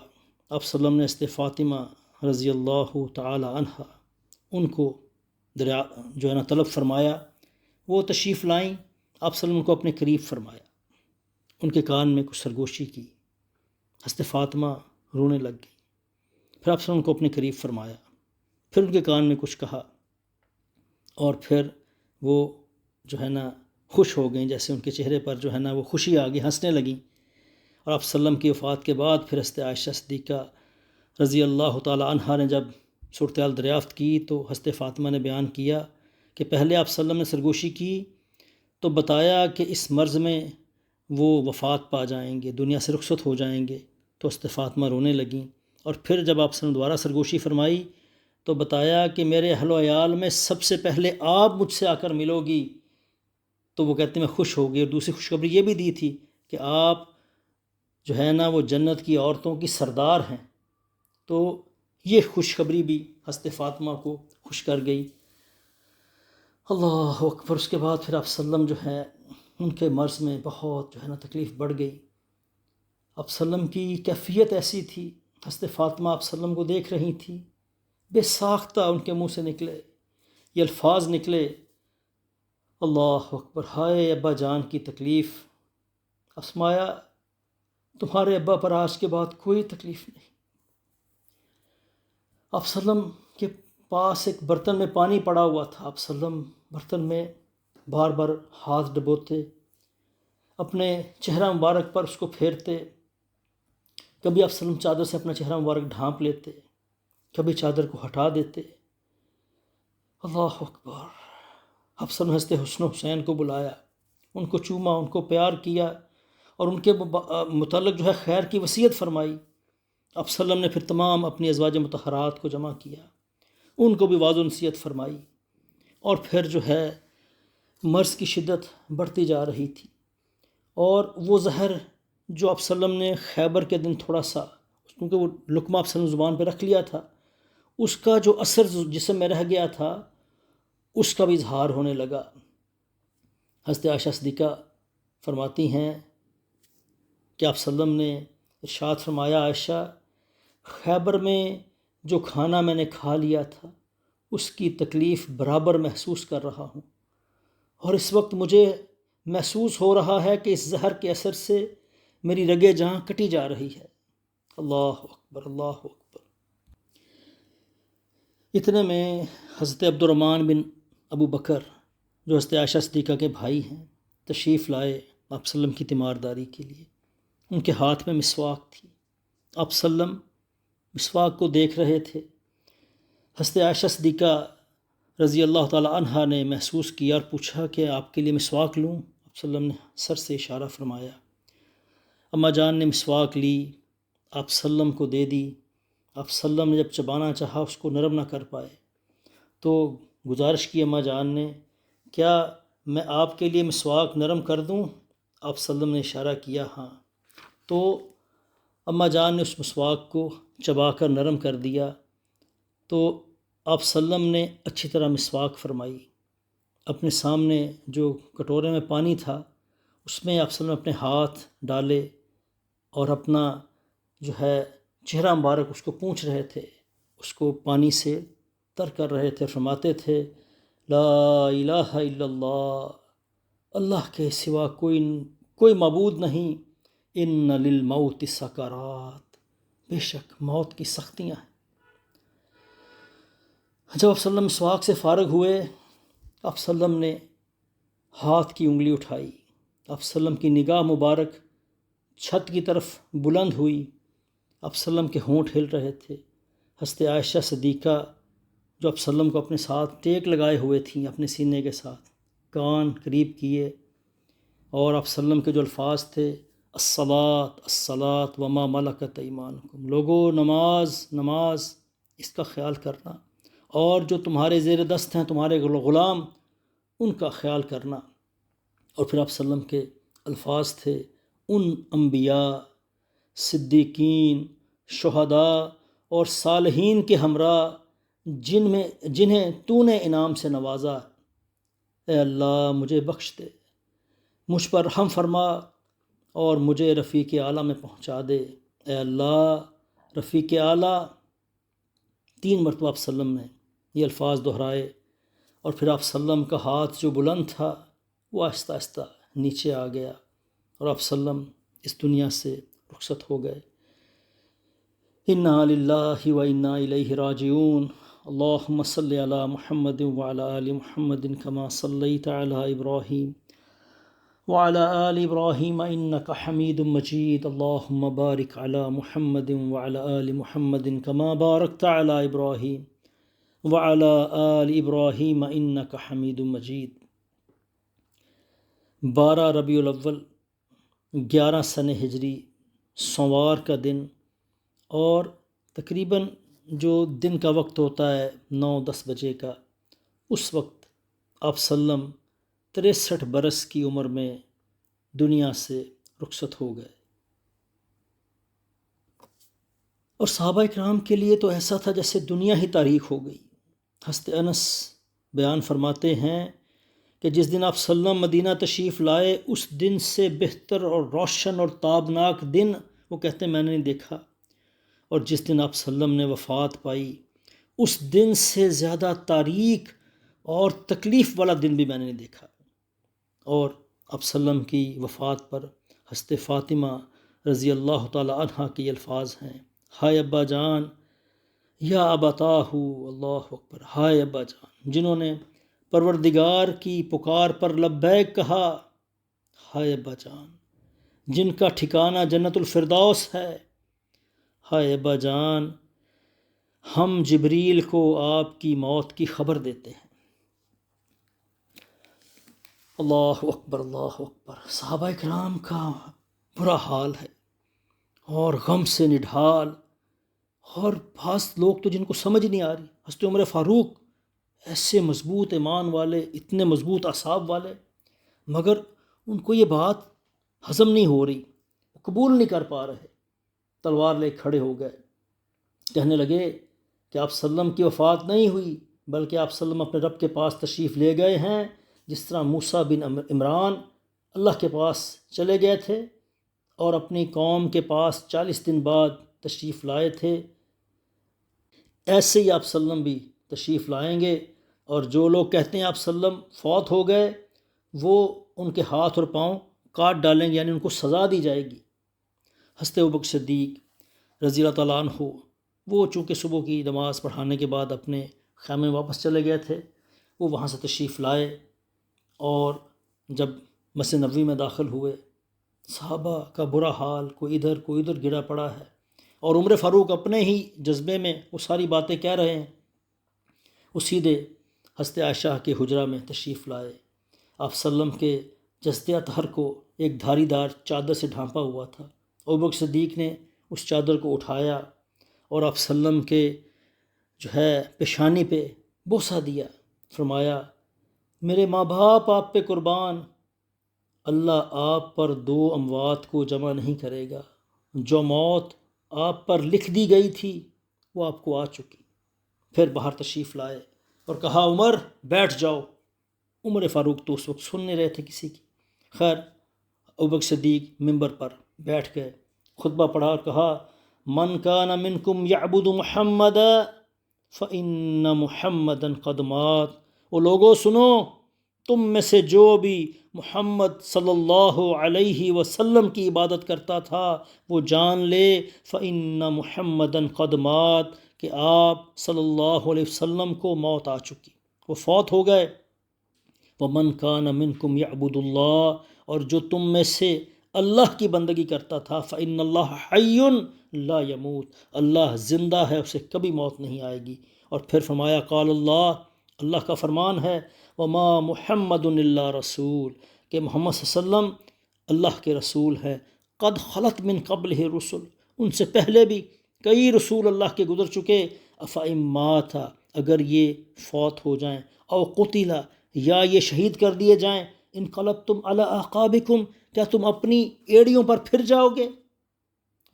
آپ صلی اللہ علیہ وسلم نے حضرت فاطمہ رضی اللہ تعالی عنہا ان کو جو ہے نا طلب فرمایا، وہ تشریف لائیں، آپ صلی اللہ علیہ وسلم کو اپنے قریب فرمایا، ان کے کان میں کچھ سرگوشی کی، حضرت فاطمہ رونے لگ گئی، پھر آپ صلی اللہ علیہ وسلم کو اپنے قریب فرمایا، پھر ان کے کان میں کچھ کہا، اور پھر وہ جو ہے نا خوش ہو گئیں، جیسے ان کے چہرے پر جو ہے نا وہ خوشی آ گئی، ہنسنے لگیں، اور آپ صلی اللہ علیہ وسلم کی وفات کے بعد پھر حضرت عائشہ صدیقہ رضی اللہ تعالی عنہا نے جب صورتحال دریافت کی تو حضرت فاطمہ نے بیان کیا کہ پہلے آپ صلی اللہ علیہ وسلم نے سرگوشی کی تو بتایا کہ اس مرض میں وہ وفات پا جائیں گے، دنیا سے رخصت ہو جائیں گے، تو حضرت فاطمہ رونے لگیں، اور پھر جب آپ صلی اللہ علیہ وسلم دوبارہ سرگوشی فرمائی تو بتایا کہ میرے اہل و عیال میں سب سے پہلے آپ مجھ سے آ کر ملو گی، تو وہ کہتے ہیں میں خوش ہو گئی، اور دوسری خوشخبری یہ بھی دی تھی کہ آپ جو ہے نا وہ جنت کی عورتوں کی سردار ہیں، تو یہ خوشخبری بھی حضرت فاطمہ کو خوش کر گئی۔ اللہ اکبر۔ اس کے بعد پھر آپ صلی اللہ علیہ وسلم جو ہے ان کے مرض میں بہت جو ہے نا تکلیف بڑھ گئی، آپ صلی اللہ علیہ وسلم کی کیفیت ایسی تھی، حضرت فاطمہ آپ صلی اللہ علیہ وسلم کو دیکھ رہی تھی، بے ساختہ ان کے منہ سے نکلے یہ الفاظ نکلے، اللہ اکبر، ہائے ابا جان کی تکلیف، اسمایا تمہارے ابا پر آج کے بعد کوئی تکلیف نہیں۔ آپ صلی اللہ علیہ وسلم کے پاس ایک برتن میں پانی پڑا ہوا تھا، آپ صلی اللہ علیہ وسلم برتن میں بار بار ہاتھ ڈبوتے، اپنے چہرہ مبارک پر اس کو پھیرتے، کبھی آپ صلی اللہ علیہ وسلم چادر سے اپنا چہرہ مبارک ڈھانپ لیتے، کبھی چادر کو ہٹا دیتے، اللہ اکبر۔ آپ صلی اللہ علیہ وسلم حضرت حسن و حسین کو بلایا، ان کو چوما، ان کو پیار کیا، اور ان کے متعلق جو ہے خیر کی وصیت فرمائی۔ آپ صلی اللہ علیہ وسلم نے پھر تمام اپنی ازواج مطہرات کو جمع کیا، ان کو بھی واضح و نصیحت فرمائی، اور پھر جو ہے مرض کی شدت بڑھتی جا رہی تھی، اور وہ زہر جو آپ صلی اللہ علیہ وسلم نے خیبر کے دن تھوڑا سا، کیونکہ وہ لقمہ آپ صلی اللہ علیہ وسلم زبان پہ رکھ لیا تھا، اس کا جو اثر جسم میں رہ گیا تھا اس کا بھی اظہار ہونے لگا۔ حضرت عائشہ صدیقہ فرماتی ہیں کہ آپ صلی اللہ علیہ وسلم نے ارشاد فرمایا، عائشہ خیبر میں جو کھانا میں نے کھا لیا تھا اس کی تکلیف برابر محسوس کر رہا ہوں، اور اس وقت مجھے محسوس ہو رہا ہے کہ اس زہر کے اثر سے میری رگے جہاں کٹی جا رہی ہے۔ اللہ اکبر، اللہ اکبر۔ اتنے میں حضرت عبد الرحمن بن ابو بکر جو حضرت عائشہ صدیقہ کے بھائی ہیں تشریف لائے آپ صلی اللہ علیہ وسلم کی تیمارداری کے لیے، ان کے ہاتھ میں مسواک تھی، آپ صلی اللہ علیہ وسلم مسواک کو دیکھ رہے تھے، حضرت عائشہ صدیقہ رضی اللہ تعالی عنہا نے محسوس کیا اور پوچھا کہ آپ کے لیے مسواک لوں؟ آپ صلی اللہ علیہ وسلم نے سر سے اشارہ فرمایا، اماں جان نے مسواک لی، آپ صلی اللہ علیہ وسلم کو دے دی، آپ صلی اللہ علیہ وسلم نے جب چبانا چاہا اس کو نرم نہ کر پائے تو گزارش کی اماں جان نے، کیا میں آپ کے لیے مسواک نرم کر دوں؟ آپ صلی اللہ علیہ وسلم نے اشارہ کیا ہاں، تو اماں جان نے اس مسواک کو چبا کر نرم کر دیا، تو آپ صلی اللہ علیہ وسلم نے اچھی طرح مسواک فرمائی، اپنے سامنے جو کٹورے میں پانی تھا اس میں آپ صلی اللہ علیہ وسلم اپنے ہاتھ ڈالے اور اپنا جو ہے چہرہ مبارک اس کو پونچھ رہے تھے، اس کو پانی سے تر کر رہے تھے، فرماتے تھے لا الہ الا اللہ، اللہ کے سوا کوئی معبود نہیں، ان للموت سکرات، بے شک موت کی سختیاں ہیں۔ جب آپ صلی اللہ علیہ وسلم مسواک سے فارغ ہوئے، آپ صلی اللہ علیہ وسلم نے ہاتھ کی انگلی اٹھائی، آپ صلی اللہ علیہ وسلم کی نگاہ مبارک چھت کی طرف بلند ہوئی، آپ صلی اللہ علیہ وسلم کے ہونٹ ہل رہے تھے۔ حضرت عائشہ صدیقہ جو آپ صلی اللہ علیہ وسلم کو اپنے ساتھ ٹیک لگائے ہوئے تھیں اپنے سینے کے ساتھ، کان قریب کیے، اور آپ صلی اللہ علیہ وسلم کے جو الفاظ تھے، الصلاۃ الصلاۃ وما ملکت ایمانکم، لوگو نماز نماز، اس کا خیال کرنا، اور جو تمہارے زیر دست ہیں تمہارے غلام، ان کا خیال کرنا۔ اور پھر آپ صلی اللہ علیہ وسلم کے الفاظ تھے، ان انبیاء، صدیقین، شہداء اور صالحین کے ہمراہ جنہیں تو نے انعام سے نوازا، اے اللہ مجھے بخش دے، مجھ پر رحم فرما اور مجھے رفیق اعلیٰ میں پہنچا دے۔ اے اللہ رفیق اعلیٰ، 3 مرتبہ آپ صلی اللہ علیہ وسلم نے یہ الفاظ دہرائے، اور پھر آپ صلی اللہ علیہ وسلم کا ہاتھ جو بلند تھا وہ آہستہ آہستہ نیچے آ گیا، اور آپ صلی اللہ علیہ وسلم اس دنیا سے رخصت ہو گئے۔ انا للہ و انا الیہ راجعون۔ اللہم صلی علی محمد وعلی آل محمد کما صلیت علی ابراہیم وعلى آل إبراهيم إنك حميد مجيد، اللهم بارك على محمد وعلى آل محمد كما باركت على إبراهيم وعلى آل إبراهيم إنك حميد مجيد۔ 12 ربیع الاول 11 سنہ ہجری، سوموار کا دن، اور تقریباً جو دن کا وقت ہوتا ہے 9-10 بجے کا، اس وقت آپ صلی اللہ علیہ وسلم 63 برس کی عمر میں دنیا سے رخصت ہو گئے۔ اور صحابہ اکرام کے لیے تو ایسا تھا جیسے دنیا ہی تاریک ہو گئی۔ حضرت انس بیان فرماتے ہیں کہ جس دن آپ صلی اللہ علیہ وسلم مدینہ تشریف لائے، اس دن سے بہتر اور روشن اور تابناک دن وہ کہتے ہیں میں نے نہیں دیکھا، اور جس دن آپ صلی اللہ علیہ وسلم نے وفات پائی، اس دن سے زیادہ تاریک اور تکلیف والا دن بھی میں نے نہیں دیکھا۔ اور آپ صلی اللہ علیہ وسلم کی وفات پر حضرت فاطمہ رضی اللہ تعالی عنہ کے یہ الفاظ ہیں، ہائے ابا جان، یا ابتاہ، اللہ اکبر، ہائے ابا جان، جنہوں نے پروردگار کی پکار پر لبیک کہا، ہائے ابا جان، جن کا ٹھکانہ جنت الفردوس ہے، ہائے ابا جان، ہم جبریل کو آپ کی موت کی خبر دیتے ہیں۔ اللہ اکبر، اللہ اکبر۔ صحابہ اکرام کا برا حال ہے، اور غم سے نڈھال، اور بعض لوگ تو جن کو سمجھ نہیں آ رہی۔ حضرت عمر فاروق ایسے مضبوط ایمان والے، اتنے مضبوط اعصاب والے، مگر ان کو یہ بات ہضم نہیں ہو رہی، قبول نہیں کر پا رہے، تلوار لے کھڑے ہو گئے، کہنے لگے کہ آپ صلی اللہ علیہ وسلم کی وفات نہیں ہوئی، بلکہ آپ صلی اللہ علیہ وسلم اپنے رب کے پاس تشریف لے گئے ہیں، جس طرح موسیٰ بن عمران اللہ کے پاس چلے گئے تھے اور اپنی قوم کے پاس 40 دن بعد تشریف لائے تھے، ایسے ہی آپ صلی اللہ علیہ وسلم بھی تشریف لائیں گے، اور جو لوگ کہتے ہیں آپ صلی اللہ علیہ وسلم فوت ہو گئے، وہ ان کے ہاتھ اور پاؤں کاٹ ڈالیں گے، یعنی ان کو سزا دی جائے گی۔ حضرت ابوبکر صدیق رضی اللہ تعالیٰ عنہ، وہ چونکہ صبح کی نماز پڑھانے کے بعد اپنے خیمے میں واپس چلے گئے تھے، وہ وہاں سے تشریف لائے، اور جب مسجد نبوی میں داخل ہوئے، صحابہ کا برا حال، کوئی ادھر گرا پڑا ہے، اور عمر فاروق اپنے ہی جذبے میں وہ ساری باتیں کہہ رہے ہیں۔ وہ سیدھے حضرت عائشہ کے حجرہ میں تشریف لائے، آپ صلی اللہ علیہ وسلم کے جسد اطہر کو ایک دھاری دار چادر سے ڈھانپا ہوا تھا، ابوبکر صدیق نے اس چادر کو اٹھایا اور آپ صلی اللہ علیہ وسلم کے جو ہے پیشانی پہ بوسہ دیا، فرمایا میرے ماں باپ آپ پہ قربان، اللہ آپ پر 2 اموات کو جمع نہیں کرے گا، جو موت آپ پر لکھ دی گئی تھی وہ آپ کو آ چکی۔ پھر باہر تشریف لائے اور کہا عمر بیٹھ جاؤ۔ عمر فاروق تو اس وقت سن نہیں رہے تھے کسی کی، خیر ابوبکر صدیق ممبر پر بیٹھ گئے، خطبہ پڑھا اور کہا من کان منکم یعبد محمد فإن محمدا قد مات، وہ لوگوں سنو، تم میں سے جو بھی محمد صلی اللہ علیہ وسلم کی عبادت کرتا تھا وہ جان لے فإن محمدا قد مات، کہ آپ صلی اللہ علیہ وسلم کو موت آ چکی، وہ فوت ہو گئے۔ وَمَنْ كَانَ مِنْكُمْ يَعْبُدُ اللَّهَ، اور جو تم میں سے اللہ کی بندگی کرتا تھا، فَإِنَّ اللَّهَ حَيٌّ لَا يَمُوتُ، اللہ زندہ ہے، اسے کبھی موت نہیں آئے گی۔ اور پھر فرمایا قال اللہ کا فرمان ہے، وَمَا مُحَمَّدٌ إِلَّا رَسُولٌ، کہ محمد صلی اللہ علیہ وسلم اللہ کے رسول ہیں، قد خلت من قبلہ رسل، ان سے پہلے بھی کئی رسول اللہ کے گزر چکے، افئن مات، اگر یہ فوت ہو جائیں، او قتل، یا یہ شہید کر دیے جائیں، انقلبتم علی اعقابکم، کیا تم اپنی ایڑیوں پر پھر جاؤ گے؟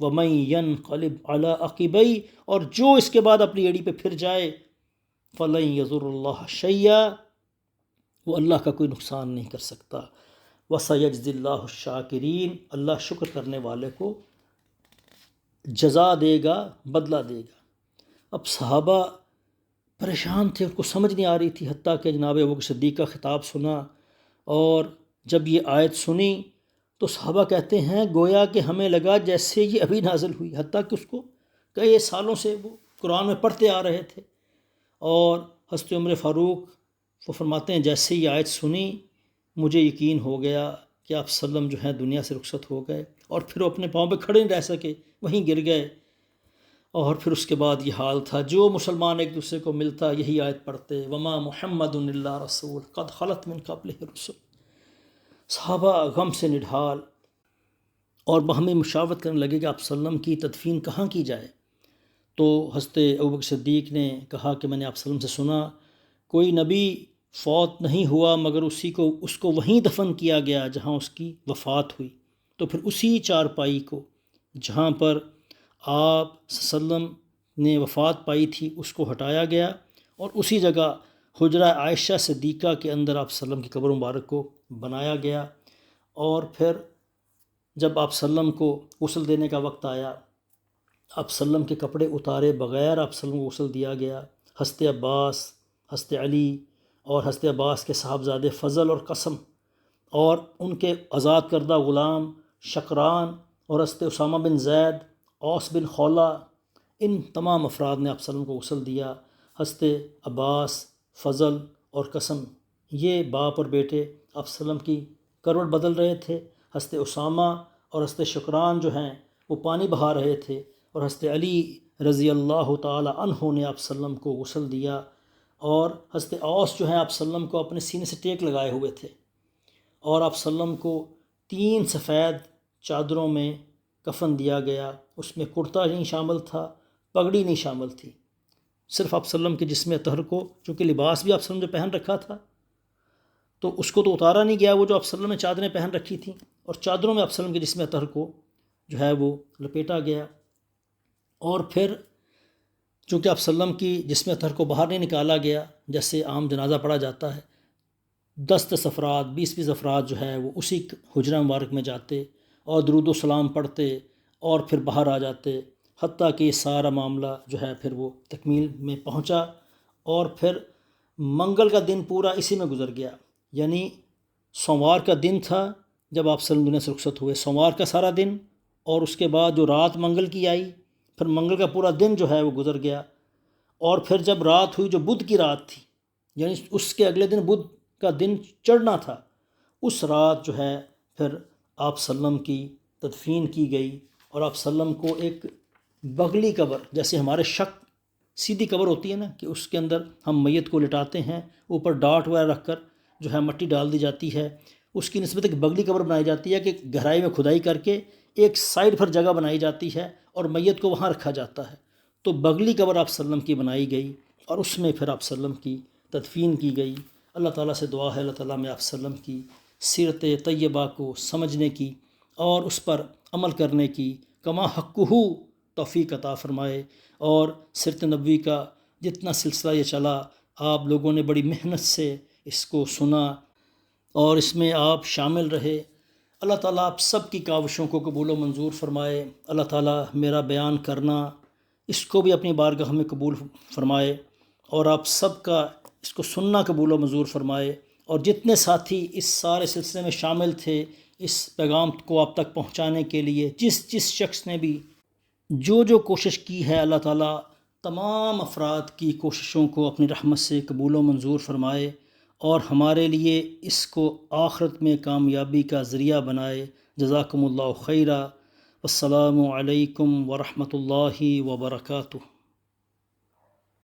ومن ینقلب علی عقبیہ، اور جو اس کے بعد اپنی ایڑی پہ پھر جائے، فلن یضر اللہ شیئا، وہ اللہ کا کوئی نقصان نہیں کر سکتا۔ وَسَيَجْزِي اللَّهُ الشَّاكِرِينَ، اللہ شکر کرنے والے کو جزا دے گا، بدلہ دے گا۔ اب صحابہ پریشان تھے، ان کو سمجھ نہیں آ رہی تھی، حتیٰ کہ جناب ابوبکر صدیق کا خطاب سنا، اور جب یہ آیت سنی تو صحابہ کہتے ہیں گویا کہ ہمیں لگا جیسے یہ ابھی نازل ہوئی، حتیٰ کہ اس کو کئی سالوں سے وہ قرآن میں پڑھتے آ رہے تھے۔ اور حضرت عمر فاروق وہ فرماتے ہیں جیسے یہ آیت سنی مجھے یقین ہو گیا کہ آپ وسلم جو ہیں دنیا سے رخصت ہو گئے، اور پھر وہ اپنے پاؤں پہ کھڑے نہیں رہ سکے، وہیں گر گئے۔ اور پھر اس کے بعد یہ حال تھا، جو مسلمان ایک دوسرے کو ملتا یہی آیت پڑھتے، وما محمد الا رسول قد خلت من قبلہ رسل۔ صحابہ غم سے نڈھال اور باہمی مشاورت کرنے لگے کہ آپ وسلم کی تدفین کہاں کی جائے۔ تو حضرت ابوبکر صدیق نے کہا کہ میں نے آپ وسلم سے سنا کوئی نبی فوت نہیں ہوا مگر اس کو وہیں دفن کیا گیا جہاں اس کی وفات ہوئی، تو پھر اسی چارپائی کو جہاں پر آپ صلی اللہ علیہ وسلم نے وفات پائی تھی اس کو ہٹایا گیا، اور اسی جگہ حجرہ عائشہ صدیقہ کے اندر آپ صلی اللہ علیہ وسلم کی قبر مبارک کو بنایا گیا۔ اور پھر جب آپ صلی اللہ علیہ وسلم کو غسل دینے کا وقت آیا، آپ صلی اللہ علیہ وسلم کے کپڑے اتارے بغیر آپ صلی اللہ علیہ وسلم کو غسل دیا گیا۔ حضرت عباس، حضرت علی اور حضرت عباس کے صاحبزادے فضل اور قسم، اور ان کے آزاد کردہ غلام شقران، اور حضرت اسامہ بن زید، اوس بن خولہ، ان تمام افراد نے آپ صلی اللہ علیہ وسلم کو غسل دیا۔ حضرت عباس، فضل اور قسم، یہ باپ اور بیٹے آپ صلی اللہ علیہ وسلم کی کروٹ بدل رہے تھے۔ حضرت اسامہ اور حضرت شقران جو ہیں وہ پانی بہا رہے تھے، اور حضرت علی رضی اللہ تعالی عنہ نے آپ صلی اللہ علیہ وسلم کو غسل دیا، اور حضرت اوس جو ہیں آپ صلی اللہ علیہ وسلم کو اپنے سینے سے ٹیک لگائے ہوئے تھے، اور آپ صلی اللہ علیہ وسلم کو 3 سفید چادروں میں کفن دیا گیا، اس میں کرتا نہیں شامل تھا، پگڑی نہیں شامل تھی، صرف آپ صلی اللہ علیہ وسلم کے جسم اطہر کو، چونکہ لباس بھی آپ صلی اللہ علیہ وسلم جو پہن رکھا تھا تو اس کو تو اتارا نہیں گیا، وہ جو آپ صلی اللہ علیہ وسلم نے چادریں پہن رکھی تھیں، اور چادروں میں آپ صلی اللہ علیہ وسلم کے جسم اطہر کو جو ہے وہ لپیٹا گیا۔ اور پھر چونکہ آپ صلی اللہ علیہ وسلم کی جسم اطہر کو باہر نہیں نکالا گیا، جیسے عام جنازہ پڑھا جاتا ہے، 10 افراد 20 افراد جو ہے وہ اسی حجرہ مبارک میں جاتے اور درود و سلام پڑھتے اور پھر باہر آ جاتے، حتیٰ کہ یہ سارا معاملہ جو ہے پھر وہ تکمیل میں پہنچا، اور پھر منگل کا دن پورا اسی میں گزر گیا، یعنی سوموار کا دن تھا جب آپ صلی اللہ علیہ وسلم دنیا سے رخصت ہوئے، سوموار کا سارا دن، اور اس کے بعد جو رات منگل کی آئی، پھر منگل کا پورا دن جو ہے وہ گزر گیا، اور پھر جب رات ہوئی جو بدھ کی رات تھی، یعنی اس کے اگلے دن بدھ کا دن چڑھنا تھا، اس رات جو ہے پھر آپ صلی اللہ علیہ وسلم کی تدفین کی گئی، اور آپ صلی اللہ علیہ وسلم کو ایک بغلی قبر، جیسے ہمارے شک سیدھی قبر ہوتی ہے نا کہ اس کے اندر ہم میت کو لٹاتے ہیں، اوپر ڈاٹ وغیرہ رکھ کر جو ہے مٹی ڈال دی جاتی ہے، اس کی نسبت ایک بغلی قبر بنائی جاتی ہے کہ گہرائی میں کھدائی کر کے ایک سائڈ پر جگہ بنائی جاتی ہے اور میت کو وہاں رکھا جاتا ہے، تو بغلی قبر آپ صلی اللہ علیہ وسلم کی بنائی گئی، اور اس میں پھر آپ صلی اللہ علیہ وسلم کی تدفین کی گئی۔ اللہ تعالیٰ سے دعا ہے اللہ تعالیٰ میں آپ صلی اللہ علیہ وسلم کی سیرت طیبہ کو سمجھنے کی اور اس پر عمل کرنے کی کما حقہ توفیق عطا فرمائے، اور سیرت نبوی کا جتنا سلسلہ یہ چلا، آپ لوگوں نے بڑی محنت سے اس کو سنا اور اس میں آپ شامل رہے، اللہ تعالیٰ آپ سب کی کاوشوں کو قبول و منظور فرمائے۔ اللہ تعالیٰ میرا بیان کرنا اس کو بھی اپنی بارگاہ میں قبول فرمائے، اور آپ سب کا اس کو سننا قبول و منظور فرمائے، اور جتنے ساتھی اس سارے سلسلے میں شامل تھے اس پیغام کو آپ تک پہنچانے کے لیے، جس شخص نے بھی جو کوشش کی ہے، اللہ تعالیٰ تمام افراد کی کوششوں کو اپنی رحمت سے قبول و منظور فرمائے اور ہمارے لیے اس کو آخرت میں کامیابی کا ذریعہ بنائے۔ جزاکم اللہ خیرہ۔ والسلام علیکم ورحمۃ اللہ وبرکاتہ۔